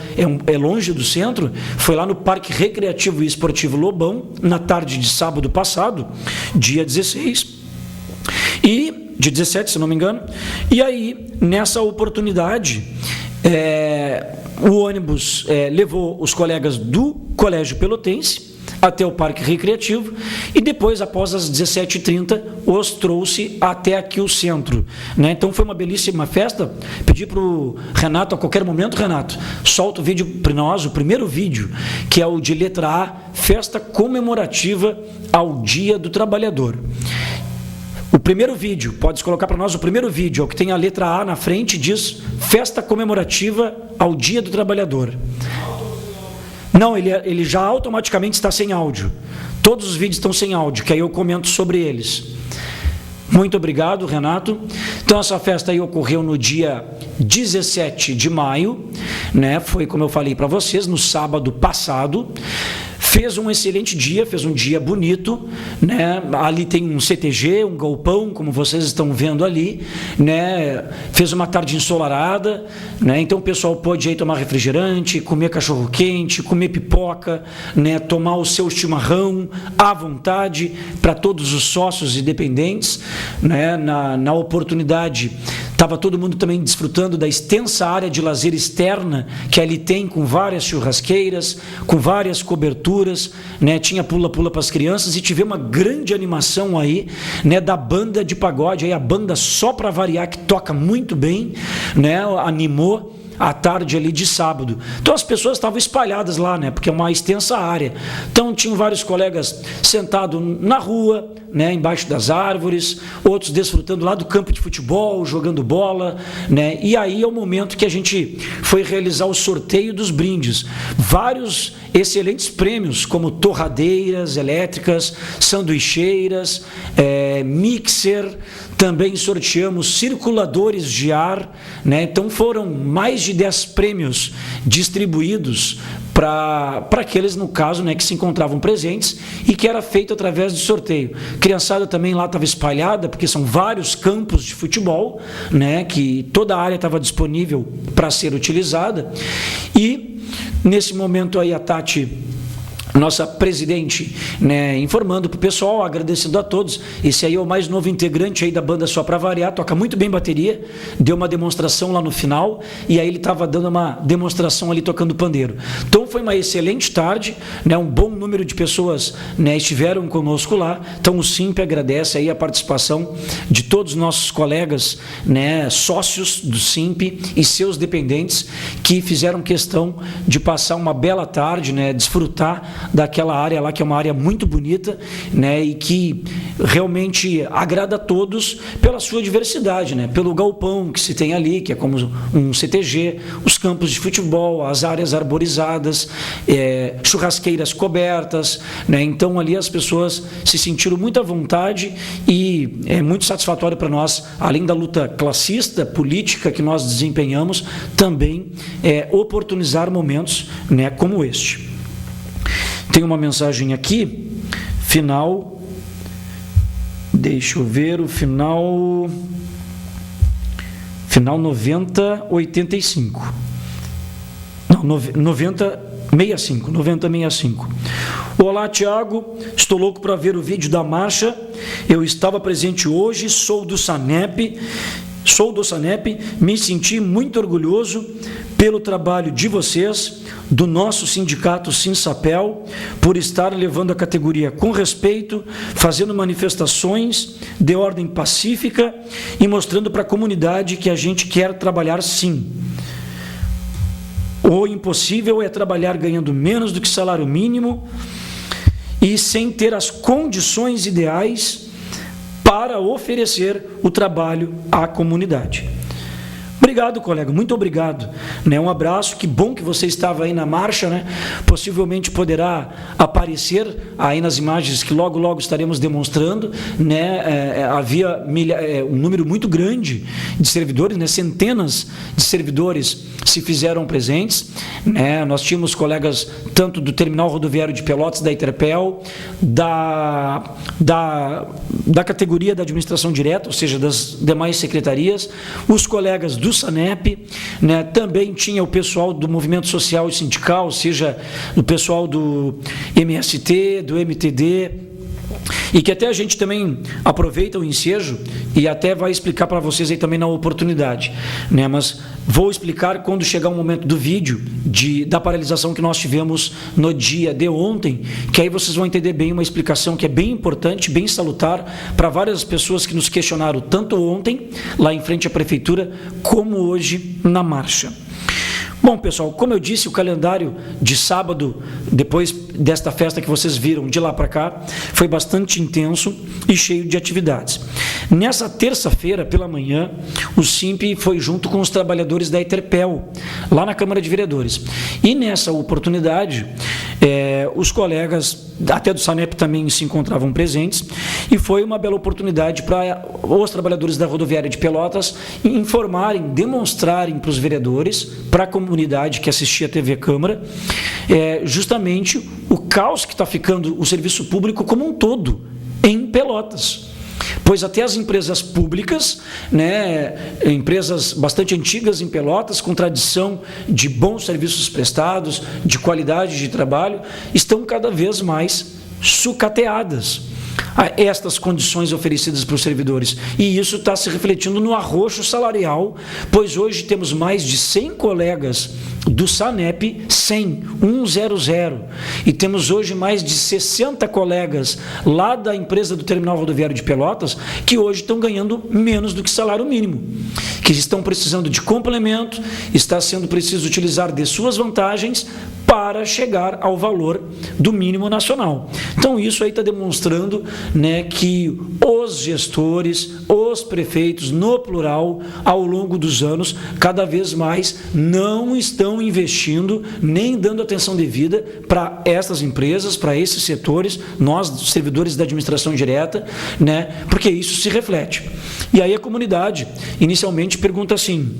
é longe do centro. Foi lá no Parque Recreativo e Esportivo Lobão, na tarde de sábado passado, dia 16, e dia 17, se não me engano. E aí, nessa oportunidade, o ônibus levou os colegas do Colégio Pelotense até o Parque Recreativo e depois, após as 17h30, os trouxe até aqui o centro, né? Então foi uma belíssima festa. Pedi para o Renato, a qualquer momento, Renato, solta o vídeo para nós, o primeiro vídeo, que é o de letra A, festa comemorativa ao Dia do Trabalhador. O primeiro vídeo, pode colocar para nós o primeiro vídeo, é o que tem a letra A na frente, diz festa comemorativa ao Dia do Trabalhador. Não, ele já automaticamente está sem áudio. Todos os vídeos estão sem áudio, que aí eu comento sobre eles. Muito obrigado, Renato. Então, essa festa aí ocorreu no dia 17 de maio, né? Foi, como eu falei para vocês, no sábado passado. Fez um excelente dia, fez um dia bonito, né? Ali tem um CTG, um galpão, como vocês estão vendo ali, né? Fez uma tarde ensolarada, né? Então o pessoal pôde aí tomar refrigerante, comer cachorro quente, comer pipoca, né? Tomar o seu chimarrão à vontade para todos os sócios e dependentes, né? Na oportunidade, estava todo mundo também desfrutando da extensa área de lazer externa que ali tem, com várias churrasqueiras, com várias coberturas, né? Tinha pula-pula para as crianças e tive uma grande animação aí, né? Da banda de pagode, aí a banda Só Pra Variar, que toca muito bem, né? Animou à tarde ali de sábado. Então as pessoas estavam espalhadas lá, né? Porque é uma extensa área. Então tinham vários colegas sentados na rua, né? Embaixo das árvores, outros desfrutando lá do campo de futebol, jogando bola, né? E aí é o momento que a gente foi realizar o sorteio dos brindes. Vários excelentes prêmios, como torradeiras elétricas, sanduicheiras, mixer, também sorteamos circuladores de ar, né? Então foram mais de 10 prêmios distribuídos para aqueles, no caso, né, que se encontravam presentes e que era feito através de sorteio. Criançada também lá estava espalhada, porque são vários campos de futebol, né, que toda a área estava disponível para ser utilizada. E nesse momento aí a Tati, nossa presidente, né, informando para o pessoal, agradecendo a todos. Esse aí é o mais novo integrante aí da banda Só Pra Variar, toca muito bem bateria, deu uma demonstração lá no final, e aí ele estava dando uma demonstração ali tocando pandeiro. Então foi uma excelente tarde, né, um bom número de pessoas, né, estiveram conosco lá. Então o SIMP agradece aí a participação de todos os nossos colegas, né, sócios do SIMP e seus dependentes, que fizeram questão de passar uma bela tarde, né, desfrutar daquela área lá, que é uma área muito bonita, né, e que realmente agrada a todos pela sua diversidade, né, pelo galpão que se tem ali, que é como um CTG, os campos de futebol, as áreas arborizadas, churrasqueiras cobertas, né, então ali as pessoas se sentiram muito à vontade e é muito satisfatório para nós, além da luta classista, política que nós desempenhamos, também oportunizar momentos, né, como este. Tem uma mensagem aqui, final, deixa eu ver, o final 9085. Não, 9065. Olá, Tiago, estou louco para ver o vídeo da marcha. Eu estava presente hoje, sou do SANEP, me senti muito orgulhoso pelo trabalho de vocês, do nosso sindicato Sinsapel, por estar levando a categoria com respeito, fazendo manifestações de ordem pacífica e mostrando para a comunidade que a gente quer trabalhar sim. O impossível é trabalhar ganhando menos do que salário mínimo e sem ter as condições ideais para oferecer o trabalho à comunidade. Obrigado, colega, muito obrigado, né? Um abraço, que bom que você estava aí na marcha, né? Possivelmente poderá aparecer aí nas imagens que logo logo estaremos demonstrando, né? Havia um número muito grande de servidores, né? Centenas de servidores se fizeram presentes, né? Nós tínhamos colegas tanto do Terminal Rodoviário de Pelotas, da Interpel, da categoria da administração direta, ou seja, das demais secretarias, os colegas do SANEP, né? Também tinha o pessoal do movimento social e sindical, ou seja, o pessoal do MST, do MTD, E que até a gente também aproveita o ensejo e até vai explicar para vocês aí também na oportunidade, né? Mas vou explicar quando chegar o momento do vídeo da paralisação que nós tivemos no dia de ontem, que aí vocês vão entender bem uma explicação que é bem importante, bem salutar para várias pessoas que nos questionaram tanto ontem, lá em frente à prefeitura, como hoje na marcha. Bom, pessoal, como eu disse, o calendário de sábado, depois desta festa que vocês viram de lá para cá, foi bastante intenso e cheio de atividades. Nessa terça-feira, pela manhã, o SIMP foi junto com os trabalhadores da Eterpel, lá na Câmara de Vereadores. E nessa oportunidade, os colegas, até do SANEP também se encontravam presentes, e foi uma bela oportunidade para os trabalhadores da rodoviária de Pelotas informarem, demonstrarem para os vereadores, para a comunidade que assistia a TV Câmara, justamente o caos que está ficando o serviço público como um todo em Pelotas. Pois até as empresas públicas, né, empresas bastante antigas em Pelotas, com tradição de bons serviços prestados, de qualidade de trabalho, estão cada vez mais sucateadas a estas condições oferecidas para os servidores. E isso está se refletindo no arroxo salarial, pois hoje temos mais de 100 colegas do SANEP, 100, e temos hoje mais de 60 colegas lá da empresa do Terminal Rodoviário de Pelotas, que hoje estão ganhando menos do que salário mínimo, que estão precisando de complemento, está sendo preciso utilizar de suas vantagens para chegar ao valor do mínimo nacional. Então isso aí está demonstrando, né, que os gestores, os prefeitos, no plural, ao longo dos anos, cada vez mais não estão investindo, nem dando atenção devida para essas empresas, para esses setores, nós, servidores da administração direta, né, porque isso se reflete. E aí a comunidade, inicialmente, pergunta assim,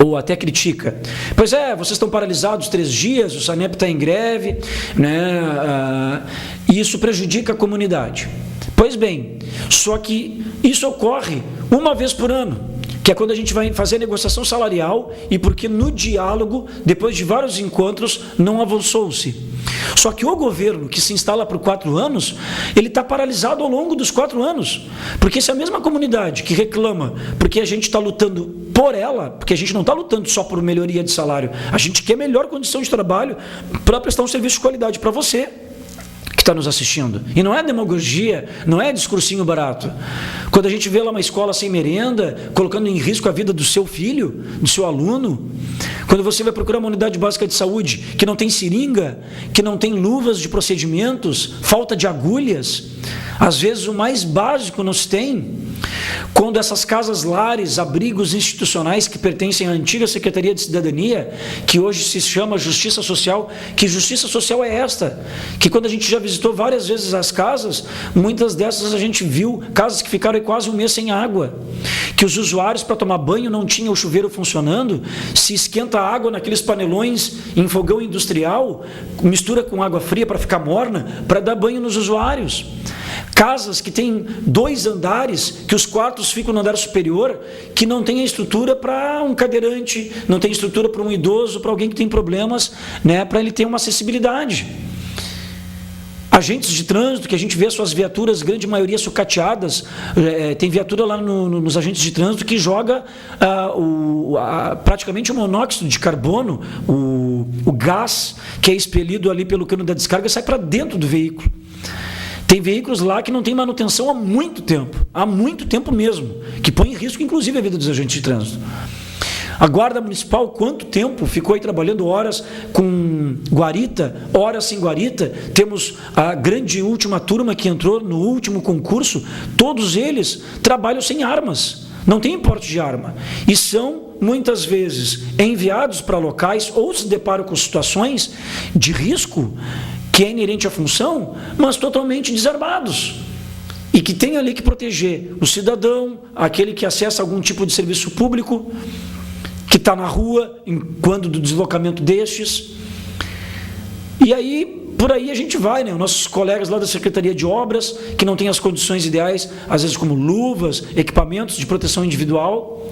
ou até critica, pois vocês estão paralisados 3 dias, o SANEP está em greve, né, e isso prejudica a comunidade. Pois bem, só que isso ocorre uma vez por ano, que é quando a gente vai fazer a negociação salarial e porque no diálogo, depois de vários encontros, não avançou-se. Só que o governo que se instala por 4 anos, ele está paralisado ao longo dos 4 anos, porque se a mesma comunidade que reclama, porque a gente está lutando por ela, porque a gente não está lutando só por melhoria de salário, a gente quer melhor condição de trabalho para prestar um serviço de qualidade para você que está nos assistindo. E não é demagogia, não é discursinho barato. Quando a gente vê lá uma escola sem merenda, colocando em risco a vida do seu filho, do seu aluno, quando você vai procurar uma unidade básica de saúde que não tem seringa, que não tem luvas de procedimentos, falta de agulhas, às vezes o mais básico não se tem. Quando essas casas lares, abrigos institucionais que pertencem à antiga Secretaria de Cidadania, que hoje se chama Justiça Social, que justiça social é esta? Que quando a gente já visitou várias vezes as casas, muitas dessas a gente viu casas que ficaram quase 1 mês sem água, que os usuários para tomar banho não tinham o chuveiro funcionando, se esquenta a água naqueles panelões em fogão industrial, mistura com água fria para ficar morna, para dar banho nos usuários. Casas que têm 2 andares, que os quartos ficam no andar superior, que não tem a estrutura para um cadeirante, não tem estrutura para um idoso, para alguém que tem problemas, né, para ele ter uma acessibilidade. Agentes de trânsito, que a gente vê suas viaturas, grande maioria sucateadas, tem viatura lá nos agentes de trânsito que joga praticamente o monóxido de carbono, o gás que é expelido ali pelo cano da descarga, sai para dentro do veículo. Tem veículos lá que não tem manutenção há muito tempo mesmo, que põe em risco inclusive a vida dos agentes de trânsito. A Guarda Municipal, quanto tempo ficou aí trabalhando, horas com guarita, horas sem guarita? Temos a grande última turma que entrou no último concurso, todos eles trabalham sem armas, não tem porte de arma, e são muitas vezes enviados para locais ou se deparam com situações de risco que é inerente à função, mas totalmente desarmados. E que tem ali que proteger o cidadão, aquele que acessa algum tipo de serviço público, que está na rua, quando do deslocamento destes. E aí, por aí a gente vai, né? Os nossos colegas lá da Secretaria de Obras, que não têm as condições ideais, às vezes como luvas, equipamentos de proteção individual.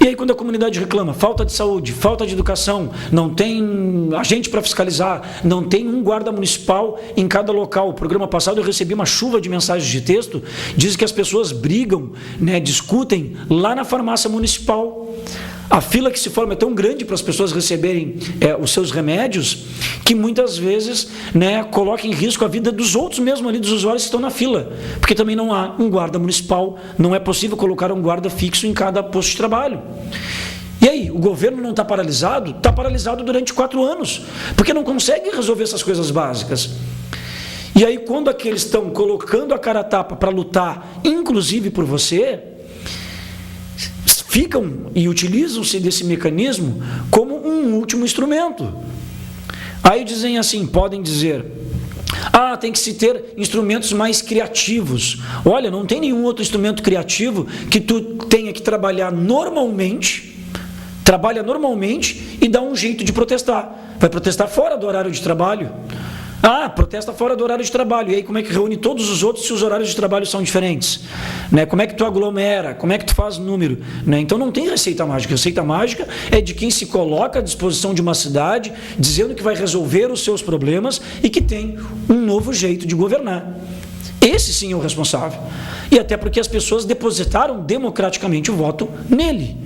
E aí quando a comunidade reclama, falta de saúde, falta de educação, não tem agente para fiscalizar, não tem um guarda municipal em cada local. O programa passado eu recebi uma chuva de mensagens de texto, diz que as pessoas brigam, né, discutem lá na farmácia municipal. A fila que se forma é tão grande para as pessoas receberem os seus remédios, que muitas vezes, né, coloca em risco a vida dos outros mesmo ali, dos usuários que estão na fila, porque também não há um guarda municipal, não é possível colocar um guarda fixo em cada posto de trabalho. E aí, o governo não está paralisado? Está paralisado durante 4 anos, porque não consegue resolver essas coisas básicas. E aí, quando aqueles estão colocando a cara a tapa para lutar, inclusive por você, ficam e utilizam-se desse mecanismo como um último instrumento. Aí dizem assim, podem dizer, tem que se ter instrumentos mais criativos. Olha, não tem nenhum outro instrumento criativo que tu tenha que trabalha normalmente e dá um jeito de protestar. Vai protestar fora do horário de trabalho. Protesta fora do horário de trabalho. E aí como é que reúne todos os outros se os horários de trabalho são diferentes? Né? Como é que tu aglomera? Como é que tu faz número? Né? Então não tem receita mágica. Receita mágica é de quem se coloca à disposição de uma cidade, dizendo que vai resolver os seus problemas e que tem um novo jeito de governar. Esse sim é o responsável. E até porque as pessoas depositaram democraticamente o voto nele.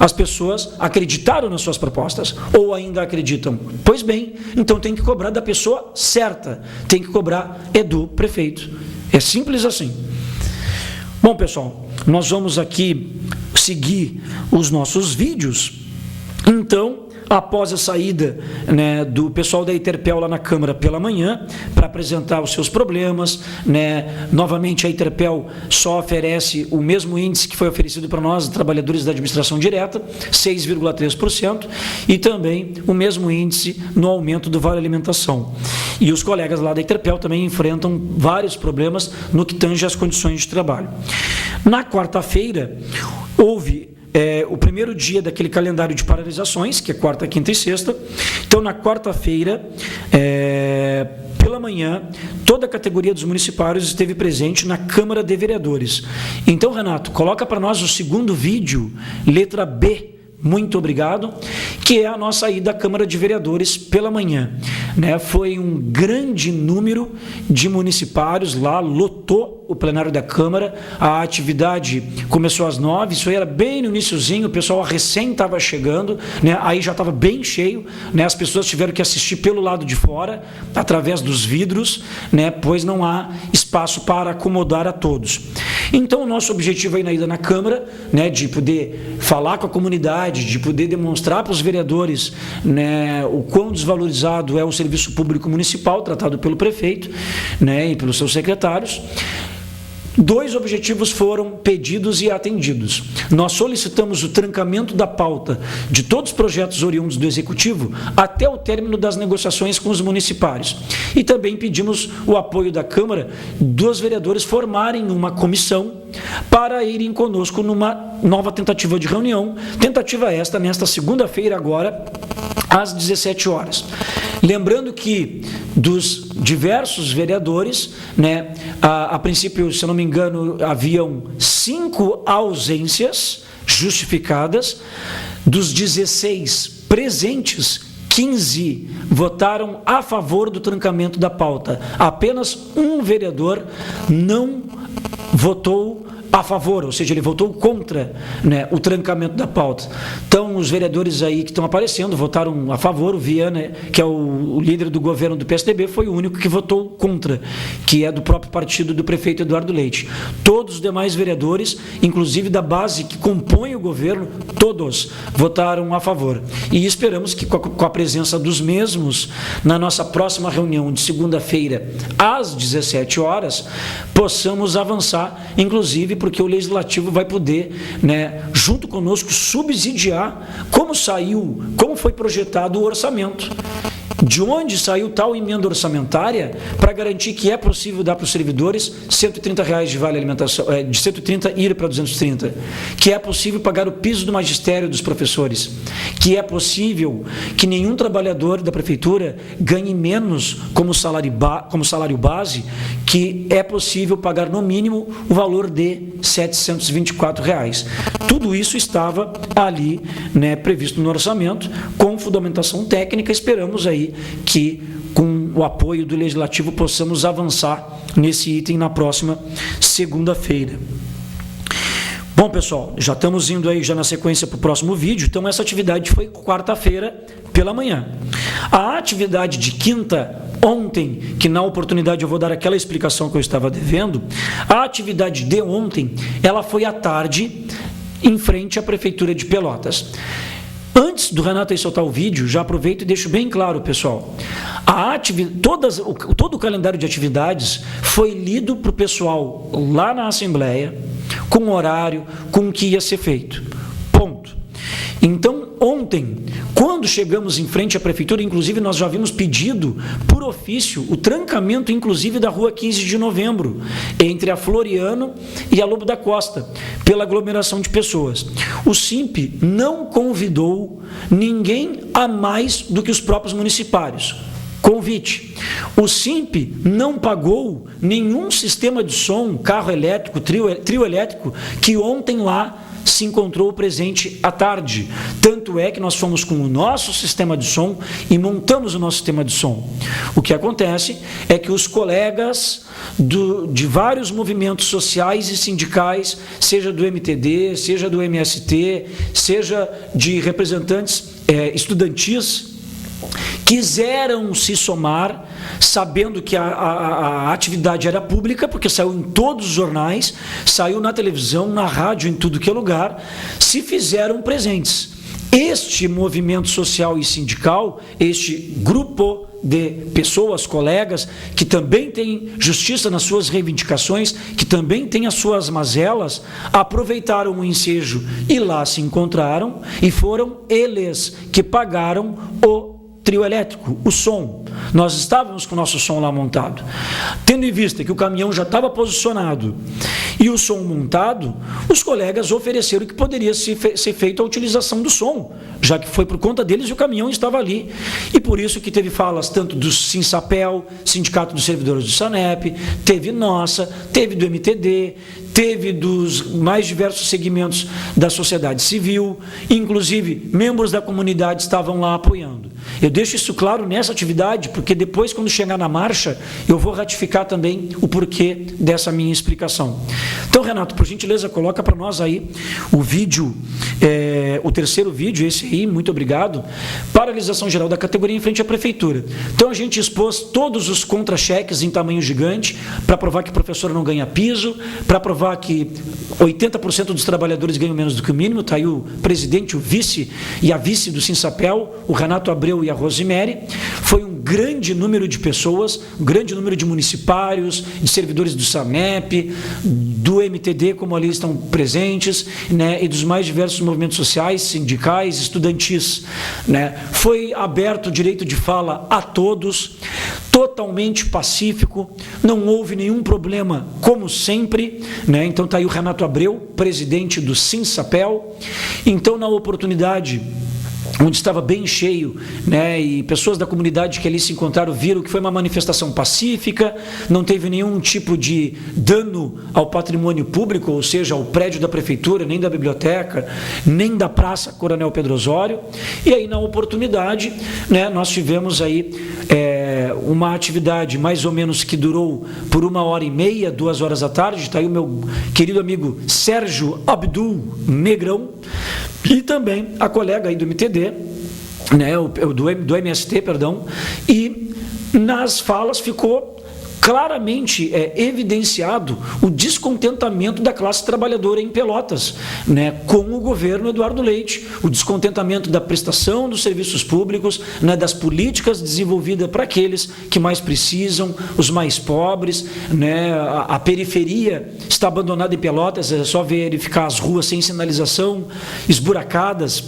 As pessoas acreditaram nas suas propostas, ou ainda acreditam. Pois bem, então tem que cobrar da pessoa certa, tem que cobrar do prefeito. É simples assim. Bom, pessoal, nós vamos aqui seguir os nossos vídeos. Então, após a saída, né, do pessoal da Interpel lá na Câmara pela manhã, para apresentar os seus problemas, né, novamente a Interpel só oferece o mesmo índice que foi oferecido para nós, trabalhadores da administração direta, 6,3%, e também o mesmo índice no aumento do vale alimentação. E os colegas lá da Interpel também enfrentam vários problemas no que tange às condições de trabalho. Na quarta-feira, houve o primeiro dia daquele calendário de paralisações, que é quarta, quinta e sexta. Então, na quarta-feira, pela manhã, toda a categoria dos municipários esteve presente na Câmara de Vereadores. Então, Renato, coloca para nós o segundo vídeo, letra B, muito obrigado, que é a nossa ida à Câmara de Vereadores pela manhã. Né? Foi um grande número de municipários lá, lotou o plenário da Câmara, a atividade começou às 9, isso aí era bem no iniciozinho, o pessoal recém estava chegando, né? Aí já estava bem cheio, né? As pessoas tiveram que assistir pelo lado de fora, através dos vidros, né? Pois não há espaço para acomodar a todos. Então, o nosso objetivo aí na ida na Câmara, né, de poder falar com a comunidade, de poder demonstrar para os vereadores, né, o quão desvalorizado é o serviço público municipal, tratado pelo prefeito, né, e pelos seus secretários. 2 objetivos foram pedidos e atendidos. Nós solicitamos o trancamento da pauta de todos os projetos oriundos do Executivo até o término das negociações com os municipários. E também pedimos o apoio da Câmara dos vereadores formarem uma comissão para irem conosco numa nova tentativa de reunião. Tentativa esta nesta segunda-feira agora, às 17 horas. Lembrando que dos diversos vereadores, né, a princípio, se eu não me engano, haviam 5 ausências justificadas. Dos 16 presentes, 15 votaram a favor do trancamento da pauta. Apenas um vereador não votou a favor, ou seja, ele votou contra, né, o trancamento da pauta. Então, os vereadores aí que estão aparecendo votaram a favor. O Viana, que é o líder do governo do PSDB, foi o único que votou contra, que é do próprio partido do prefeito Eduardo Leite. Todos os demais vereadores, inclusive da base que compõe o governo, todos votaram a favor. E esperamos que com a presença dos mesmos, na nossa próxima reunião de segunda-feira, às 17 horas, possamos avançar, inclusive porque o Legislativo vai poder, né, junto conosco, subsidiar como foi projetado o orçamento. De onde saiu tal emenda orçamentária para garantir que é possível dar para os servidores R$130 de vale alimentação, de 130 ir para 230, que é possível pagar o piso do magistério dos professores, que é possível que nenhum trabalhador da prefeitura ganhe menos como salário base que é possível pagar no mínimo o valor de R$ 724. Tudo isso estava ali, né, previsto no orçamento, com fundamentação técnica. Esperamos aí que, com o apoio do Legislativo, possamos avançar nesse item na próxima segunda-feira. Bom, pessoal, já estamos indo aí já na sequência para o próximo vídeo. Então, essa atividade foi quarta-feira pela manhã. A atividade de quinta, ontem, que na oportunidade eu vou dar aquela explicação que eu estava devendo, a atividade de ontem, ela foi à tarde, em frente à Prefeitura de Pelotas. Antes do Renato aí soltar o vídeo, já aproveito e deixo bem claro, pessoal, todo o calendário de atividades foi lido para o pessoal lá na Assembleia, com horário, com o que ia ser feito. Ponto. Então, ontem, quando chegamos em frente à Prefeitura, inclusive nós já havíamos pedido, por ofício, o trancamento, inclusive, da rua 15 de novembro, entre a Floriano e a Lobo da Costa, pela aglomeração de pessoas. O SIMP não convidou ninguém a mais do que os próprios municipários. Convite. O SIMP não pagou nenhum sistema de som, carro elétrico, trio elétrico, que ontem lá se encontrou presente à tarde. Tanto é que nós fomos com o nosso sistema de som e montamos o nosso sistema de som. O que acontece é que os colegas de vários movimentos sociais e sindicais, seja do MTD, seja do MST, seja de representantes estudantis, quiseram se somar, sabendo que a atividade era pública, porque saiu em todos os jornais, saiu na televisão, na rádio, em tudo que é lugar, se fizeram presentes. Este movimento social e sindical, este grupo de pessoas, colegas, que também têm justiça nas suas reivindicações, que também têm as suas mazelas, aproveitaram o ensejo e lá se encontraram, e foram eles que pagaram o trio elétrico, o som. Nós estávamos com o nosso som lá montado. Tendo em vista que o caminhão já estava posicionado e o som montado, os colegas ofereceram que poderia ser feita a utilização do som, já que foi por conta deles e o caminhão estava ali. E por isso que teve falas tanto do Sinsapel, Sindicato dos Servidores do SANEP, teve nossa, teve do MTD, teve dos mais diversos segmentos da sociedade civil, inclusive membros da comunidade estavam lá apoiando. Eu deixo isso claro nessa atividade, porque depois, quando chegar na marcha, eu vou ratificar também o porquê dessa minha explicação. Então, Renato, por gentileza, coloca para nós aí o vídeo, o terceiro vídeo, esse aí, muito obrigado, paralisação geral da categoria em frente à Prefeitura. Então, a gente expôs todos os contra-cheques em tamanho gigante, para provar que o professor não ganha piso, para provar que 80% dos trabalhadores ganham menos do que o mínimo. Está aí o presidente, o vice e a vice do Sinsapel, o Renato Abreu e a Rosemary. Foi um grande número de pessoas, um grande número de municipários, de servidores do SANEP, do MTD, como ali estão presentes, né, e dos mais diversos movimentos sociais, sindicais, estudantis, né. Foi aberto o direito de fala a todos, totalmente pacífico, não houve nenhum problema, como sempre, né. Então está aí o Renato Abreu, presidente do Sinsapel. Então, na oportunidade onde estava bem cheio, né, e pessoas da comunidade que ali se encontraram viram que foi uma manifestação pacífica, não teve nenhum tipo de dano ao patrimônio público, ou seja, ao prédio da prefeitura, nem da biblioteca, nem da Praça Coronel Pedro Osório. E aí, na oportunidade, né, nós tivemos aí uma atividade mais ou menos que durou por 1h30, 2h da tarde. Está aí o meu querido amigo Sérgio Abdul Negrão, e também a colega aí do MTD, né, do MST, perdão, e nas falas ficou claramente evidenciado o descontentamento da classe trabalhadora em Pelotas, né, com o governo Eduardo Leite, o descontentamento da prestação dos serviços públicos, né, das políticas desenvolvidas para aqueles que mais precisam, os mais pobres, né, a periferia está abandonada em Pelotas, é só verificar as ruas sem sinalização, esburacadas,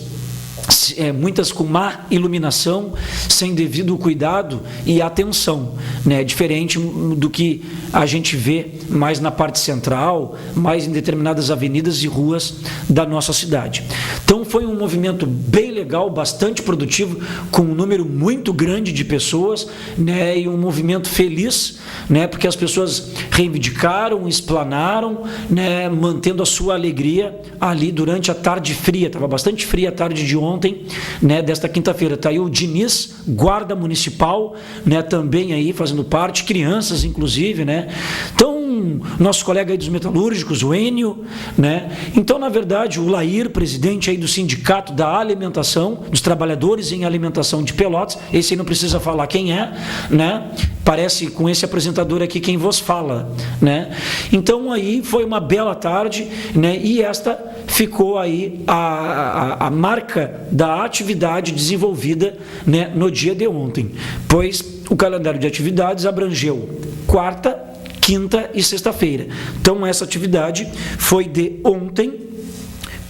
muitas com má iluminação, sem devido cuidado e atenção, né? Diferente do que a gente vê mais na parte central, mais em determinadas avenidas e ruas da nossa cidade. Então foi um movimento bem legal, bastante produtivo, com um número muito grande de pessoas, né? E um movimento feliz, né? Porque as pessoas reivindicaram, explanaram, né? Mantendo a sua alegria ali durante a tarde fria. Estava bastante fria a tarde de ontem, né? Desta quinta-feira. Está aí o Diniz, guarda municipal, né? Também aí fazendo parte, crianças inclusive, né? Então, nosso colega aí dos metalúrgicos, o Enio, né? Então, na verdade, o Lair, presidente aí do Sindicato da Alimentação, dos Trabalhadores em Alimentação de Pelotas, esse aí não precisa falar quem é, né? Parece com esse apresentador aqui quem vos fala, né? Então, aí foi uma bela tarde, né? E esta ficou aí a marca da atividade desenvolvida, né, no dia de ontem, pois o calendário de atividades abrangeu quarta, quinta e sexta-feira. Então, essa atividade foi de ontem,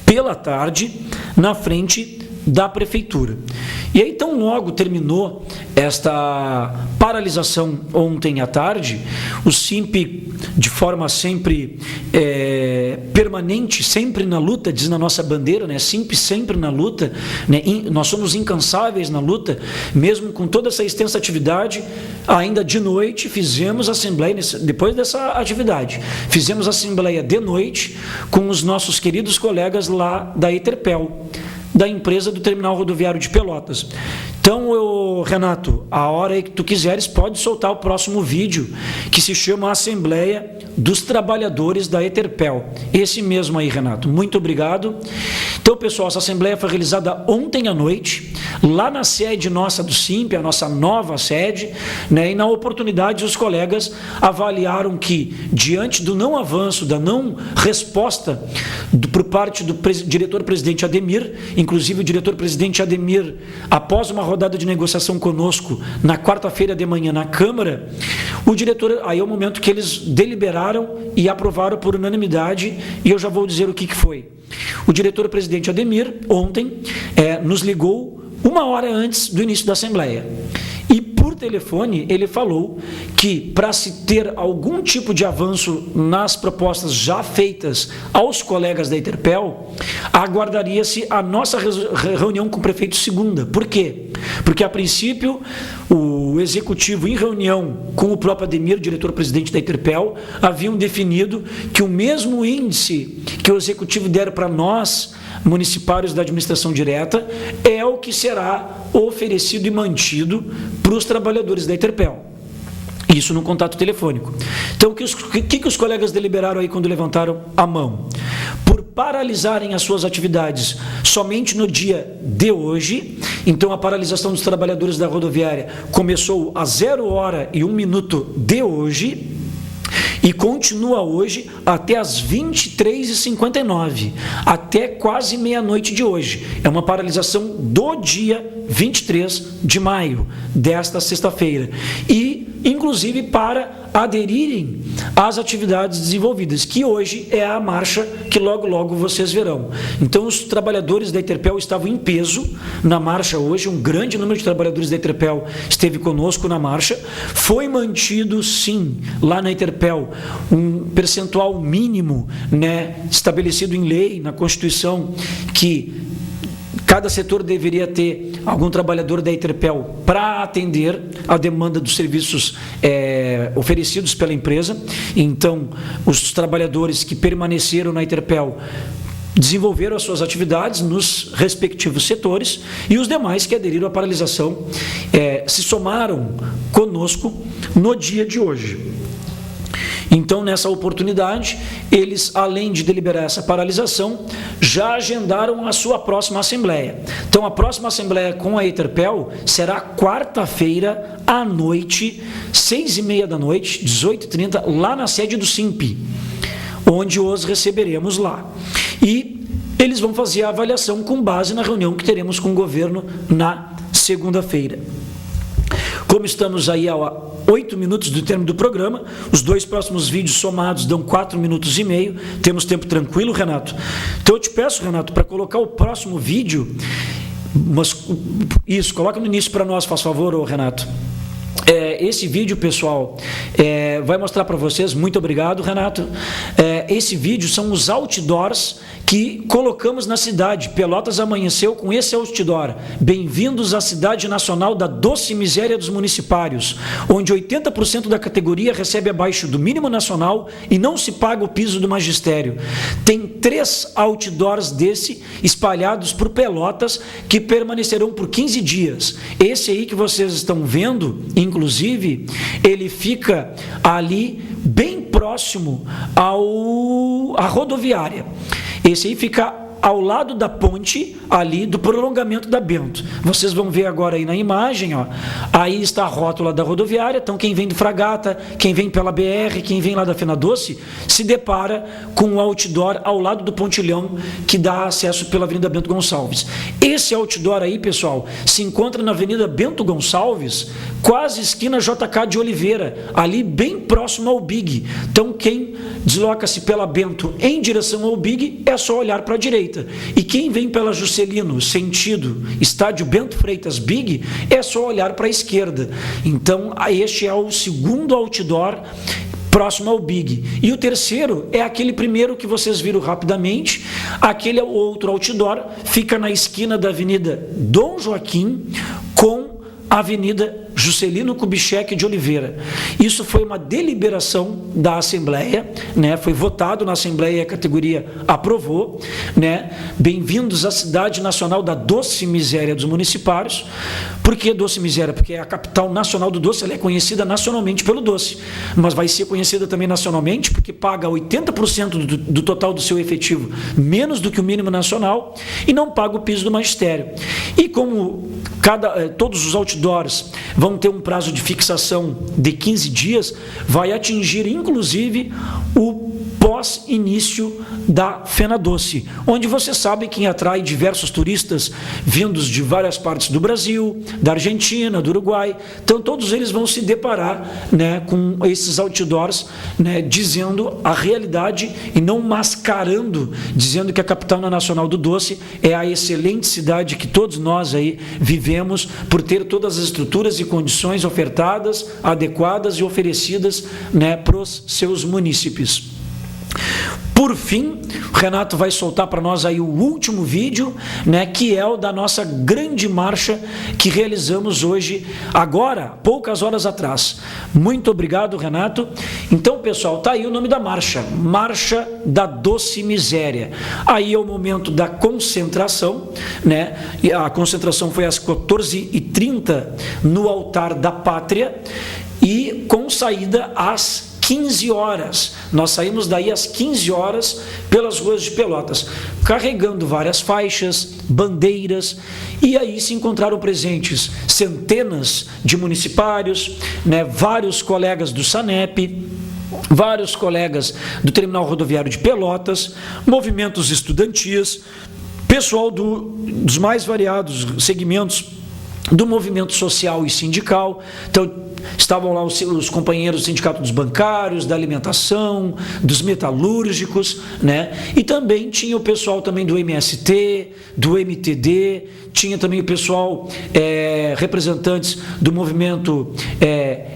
pela tarde, na frente da prefeitura. E aí, tão logo terminou esta paralisação ontem à tarde, o SIMP, de forma sempre permanente, sempre na luta, diz na nossa bandeira, né? SIMP sempre na luta, né? Nós somos incansáveis na luta, mesmo com toda essa extensa atividade. Ainda de noite fizemos assembleia, depois dessa atividade, fizemos assembleia de noite com os nossos queridos colegas lá da Eterpel, da empresa do Terminal Rodoviário de Pelotas. Então, Renato, a hora que tu quiseres, pode soltar o próximo vídeo, que se chama Assembleia dos Trabalhadores da Eterpel. Esse mesmo aí, Renato. Muito obrigado. Então, pessoal, essa assembleia foi realizada ontem à noite, lá na sede nossa do SIMP, a nossa nova sede, né? E na oportunidade os colegas avaliaram que, diante do não avanço, da não resposta por parte do diretor-presidente Ademir, inclusive o diretor-presidente Ademir, após uma rodada de negociação conosco na quarta-feira de manhã na Câmara, o diretor, aí é o momento que eles deliberaram e aprovaram por unanimidade, e eu já vou dizer o que foi. O diretor-presidente Ademir, ontem, nos ligou 1 hora antes do início da Assembleia. E por telefone ele falou que, para se ter algum tipo de avanço nas propostas já feitas aos colegas da Eterpel, aguardaria-se a nossa reunião com o prefeito segunda. Por quê? Porque, a princípio, o executivo, em reunião com o próprio Ademir, diretor-presidente da Eterpel, haviam definido que o mesmo índice que o executivo der para nós, municipários da administração direta, é o que será oferecido e mantido para os trabalhadores da Eterpel. Isso no contato telefônico. Então, o que os colegas deliberaram aí quando levantaram a mão? Por paralisarem as suas atividades somente no dia de hoje, então a paralisação dos trabalhadores da rodoviária começou a 0h01 de hoje, e continua hoje até as 23h59, até quase meia-noite de hoje. É uma paralisação do dia 23 de maio, desta sexta-feira. E, inclusive, para aderirem às atividades desenvolvidas, que hoje é a marcha que logo, logo vocês verão. Então, os trabalhadores da Eterpel estavam em peso na marcha hoje, um grande número de trabalhadores da Eterpel esteve conosco na marcha. Foi mantido, sim, lá na Eterpel, um percentual mínimo, né, estabelecido em lei, na Constituição, que cada setor deveria ter algum trabalhador da Eterpel para atender a demanda dos serviços oferecidos pela empresa. Então, os trabalhadores que permaneceram na Eterpel desenvolveram as suas atividades nos respectivos setores, e os demais que aderiram à paralisação se somaram conosco no dia de hoje. Então, nessa oportunidade, eles, além de deliberar essa paralisação, já agendaram a sua próxima assembleia. Então, a próxima assembleia com a Eterpel será quarta-feira à noite, 6h30 da noite, 18h30, lá na sede do SIMP, onde os receberemos lá. E eles vão fazer a avaliação com base na reunião que teremos com o governo na segunda-feira. Como estamos aí a 8 minutos do término do programa, os 2 próximos vídeos somados dão 4 minutos e meio, temos tempo tranquilo, Renato? Então eu te peço, Renato, para colocar o próximo vídeo, Isso, coloca no início para nós, faz favor, Renato. Esse vídeo, pessoal, vai mostrar para vocês, muito obrigado, Renato. Esse vídeo são os outdoors que colocamos na cidade. Pelotas amanheceu com esse outdoor: bem-vindos à cidade nacional da doce miséria dos municipários, onde 80% da categoria recebe abaixo do mínimo nacional e não se paga o piso do magistério. Tem 3 outdoors desse espalhados por Pelotas que permanecerão por 15 dias. Esse aí que vocês estão vendo, inclusive, ele fica ali bem próximo à rodoviária. Esse aí fica ao lado da ponte ali do prolongamento da Bento. Vocês vão ver agora aí na imagem, ó, aí está a rótula da rodoviária. Então quem vem do Fragata, quem vem pela BR, quem vem lá da Fena Doce, se depara com o outdoor ao lado do pontilhão que dá acesso pela Avenida Bento Gonçalves. Esse outdoor aí, pessoal, se encontra na Avenida Bento Gonçalves, quase esquina JK de Oliveira, ali bem próximo ao Big. Então quem desloca-se pela Bento em direção ao Big é só olhar para a direita. E quem vem pela Juscelino, sentido Estádio Bento Freitas Big, é só olhar para a esquerda. Então, este é o segundo outdoor próximo ao Big. E o terceiro é aquele primeiro que vocês viram rapidamente. Aquele outro outdoor fica na esquina da Avenida Dom Joaquim com a Avenida Juscelino Kubitschek de Oliveira. Isso foi uma deliberação da Assembleia, né? Foi votado na Assembleia e a categoria aprovou, né? Bem-vindos à cidade nacional da doce miséria dos municipários. Por que doce miséria? Porque é a capital nacional do doce, ela é conhecida nacionalmente pelo doce, mas vai ser conhecida também nacionalmente porque paga 80% do total do seu efetivo, menos do que o mínimo nacional, e não paga o piso do magistério. E como todos os outdoors vão ter um prazo de fixação de 15 dias, vai atingir inclusive o pós-início da Fena Doce, onde você sabe quem atrai diversos turistas vindos de várias partes do Brasil, da Argentina, do Uruguai. Então todos eles vão se deparar, né, com esses outdoors, né, dizendo a realidade e não mascarando, dizendo que a capital nacional do doce é a excelente cidade que todos nós aí vivemos por ter todas as estruturas e condições ofertadas, adequadas e oferecidas, né, para os seus munícipes. Por fim, o Renato vai soltar para nós aí o último vídeo, né, que é o da nossa grande marcha que realizamos hoje, agora, poucas horas atrás. Muito obrigado, Renato. Então, pessoal, tá aí o nome da marcha, Marcha da Doce Miséria. Aí é o momento da concentração, né? E a concentração foi às 14h30 no Altar da Pátria e com saída às 15 horas. Nós saímos daí às 15 horas pelas ruas de Pelotas, carregando várias faixas, bandeiras, e aí se encontraram presentes centenas de municipários, né, vários colegas do SANEP, vários colegas do Terminal Rodoviário de Pelotas, movimentos estudantis, pessoal dos mais variados segmentos do movimento social e sindical. Então, estavam lá os companheiros do Sindicato dos Bancários, da Alimentação, dos Metalúrgicos, né? E também tinha o pessoal também do MST, do MTD, tinha também o pessoal, representantes do movimento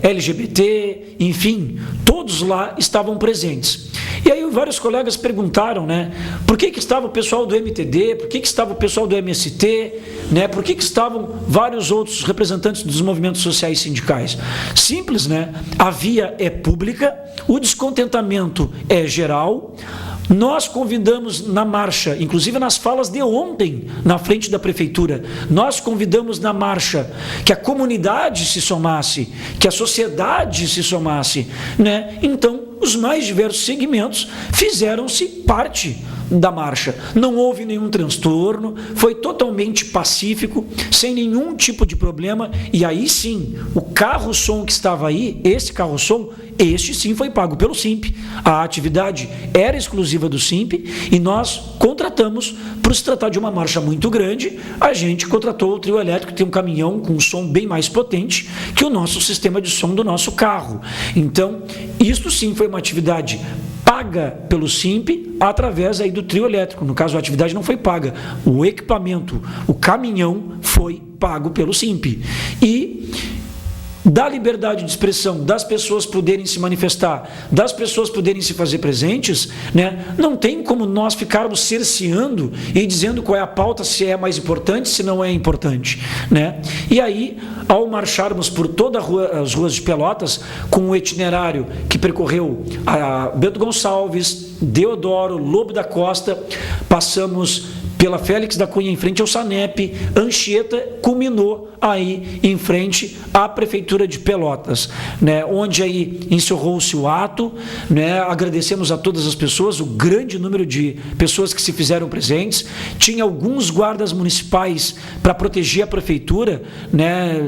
LGBT, enfim, todos lá estavam presentes. E aí vários colegas perguntaram, né, por que estava o pessoal do MTD, por que estava o pessoal do MST, né, por que estavam vários outros representantes dos movimentos sociais e sindicais? Simples, né? A via é pública, o descontentamento é geral. Nós convidamos na marcha, inclusive nas falas de ontem, na frente da prefeitura, nós convidamos na marcha que a comunidade se somasse, que a sociedade se somasse, né? Então, os mais diversos segmentos fizeram-se parte da marcha. Não houve nenhum transtorno, foi totalmente pacífico, sem nenhum tipo de problema, e aí sim, o carro-som que estava aí, esse carro-som, este sim foi pago pelo SIMP. A atividade era exclusiva do SIMP e nós contratamos, por se tratar de uma marcha muito grande, a gente contratou o trio elétrico, que tem um caminhão com um som bem mais potente que o nosso sistema de som do nosso carro. Então, isto sim foi uma atividade paga pelo SIMP através aí do trio elétrico. No caso, a atividade não foi paga. O equipamento, o caminhão foi pago pelo SIMP. E da liberdade de expressão, das pessoas poderem se manifestar, das pessoas poderem se fazer presentes, né? Não tem como nós ficarmos cerceando e dizendo qual é a pauta, se é mais importante, se não é importante, né? E aí, ao marcharmos por todas as ruas de Pelotas, com o itinerário que percorreu a Bento Gonçalves, Deodoro, Lobo da Costa, passamos pela Félix da Cunha em frente ao Sanep, Anchieta, culminou aí em frente à Prefeitura de Pelotas, né, onde aí encerrou-se o ato, né, agradecemos a todas as pessoas, o grande número de pessoas que se fizeram presentes, tinha alguns guardas municipais para proteger a Prefeitura, né,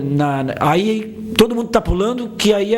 aí todo mundo está pulando, que aí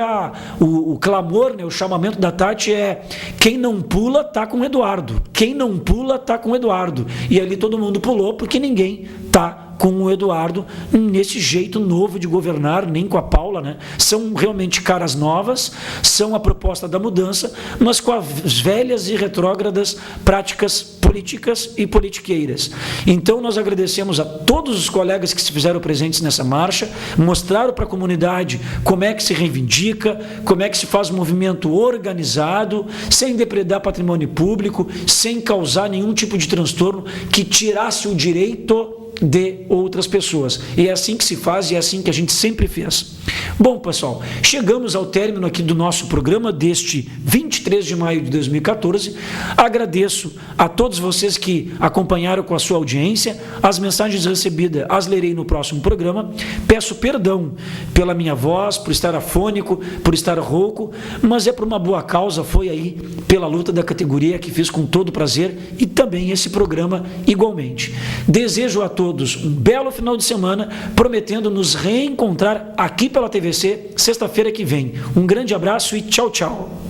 o clamor, né, o chamamento da Tati é: quem não pula está com o Eduardo, quem não pula está com o Eduardo, e ali todo mundo pulou porque ninguém está com o Eduardo nesse jeito novo de governar, nem com a Paula, né? São realmente caras novas, são a proposta da mudança, mas com as velhas e retrógradas práticas políticas e politiqueiras. Então nós agradecemos a todos os colegas que se fizeram presentes nessa marcha, mostraram para a comunidade como é que se reivindica, como é que se faz um movimento organizado, sem depredar patrimônio público, sem causar nenhum tipo de transtorno que tirasse o direito de outras pessoas. E é assim que se faz e é assim que a gente sempre fez. Bom, pessoal, chegamos ao término aqui do nosso programa deste 23 de maio de 2014. Agradeço a todos vocês que acompanharam com a sua audiência. As mensagens recebidas as lerei no próximo programa. Peço perdão pela minha voz, por estar afônico, por estar rouco, mas é por uma boa causa, foi aí pela luta da categoria que fiz com todo prazer e também esse programa igualmente. Desejo a todos um belo final de semana, prometendo nos reencontrar aqui pela TVC sexta-feira que vem. Um grande abraço e tchau, tchau.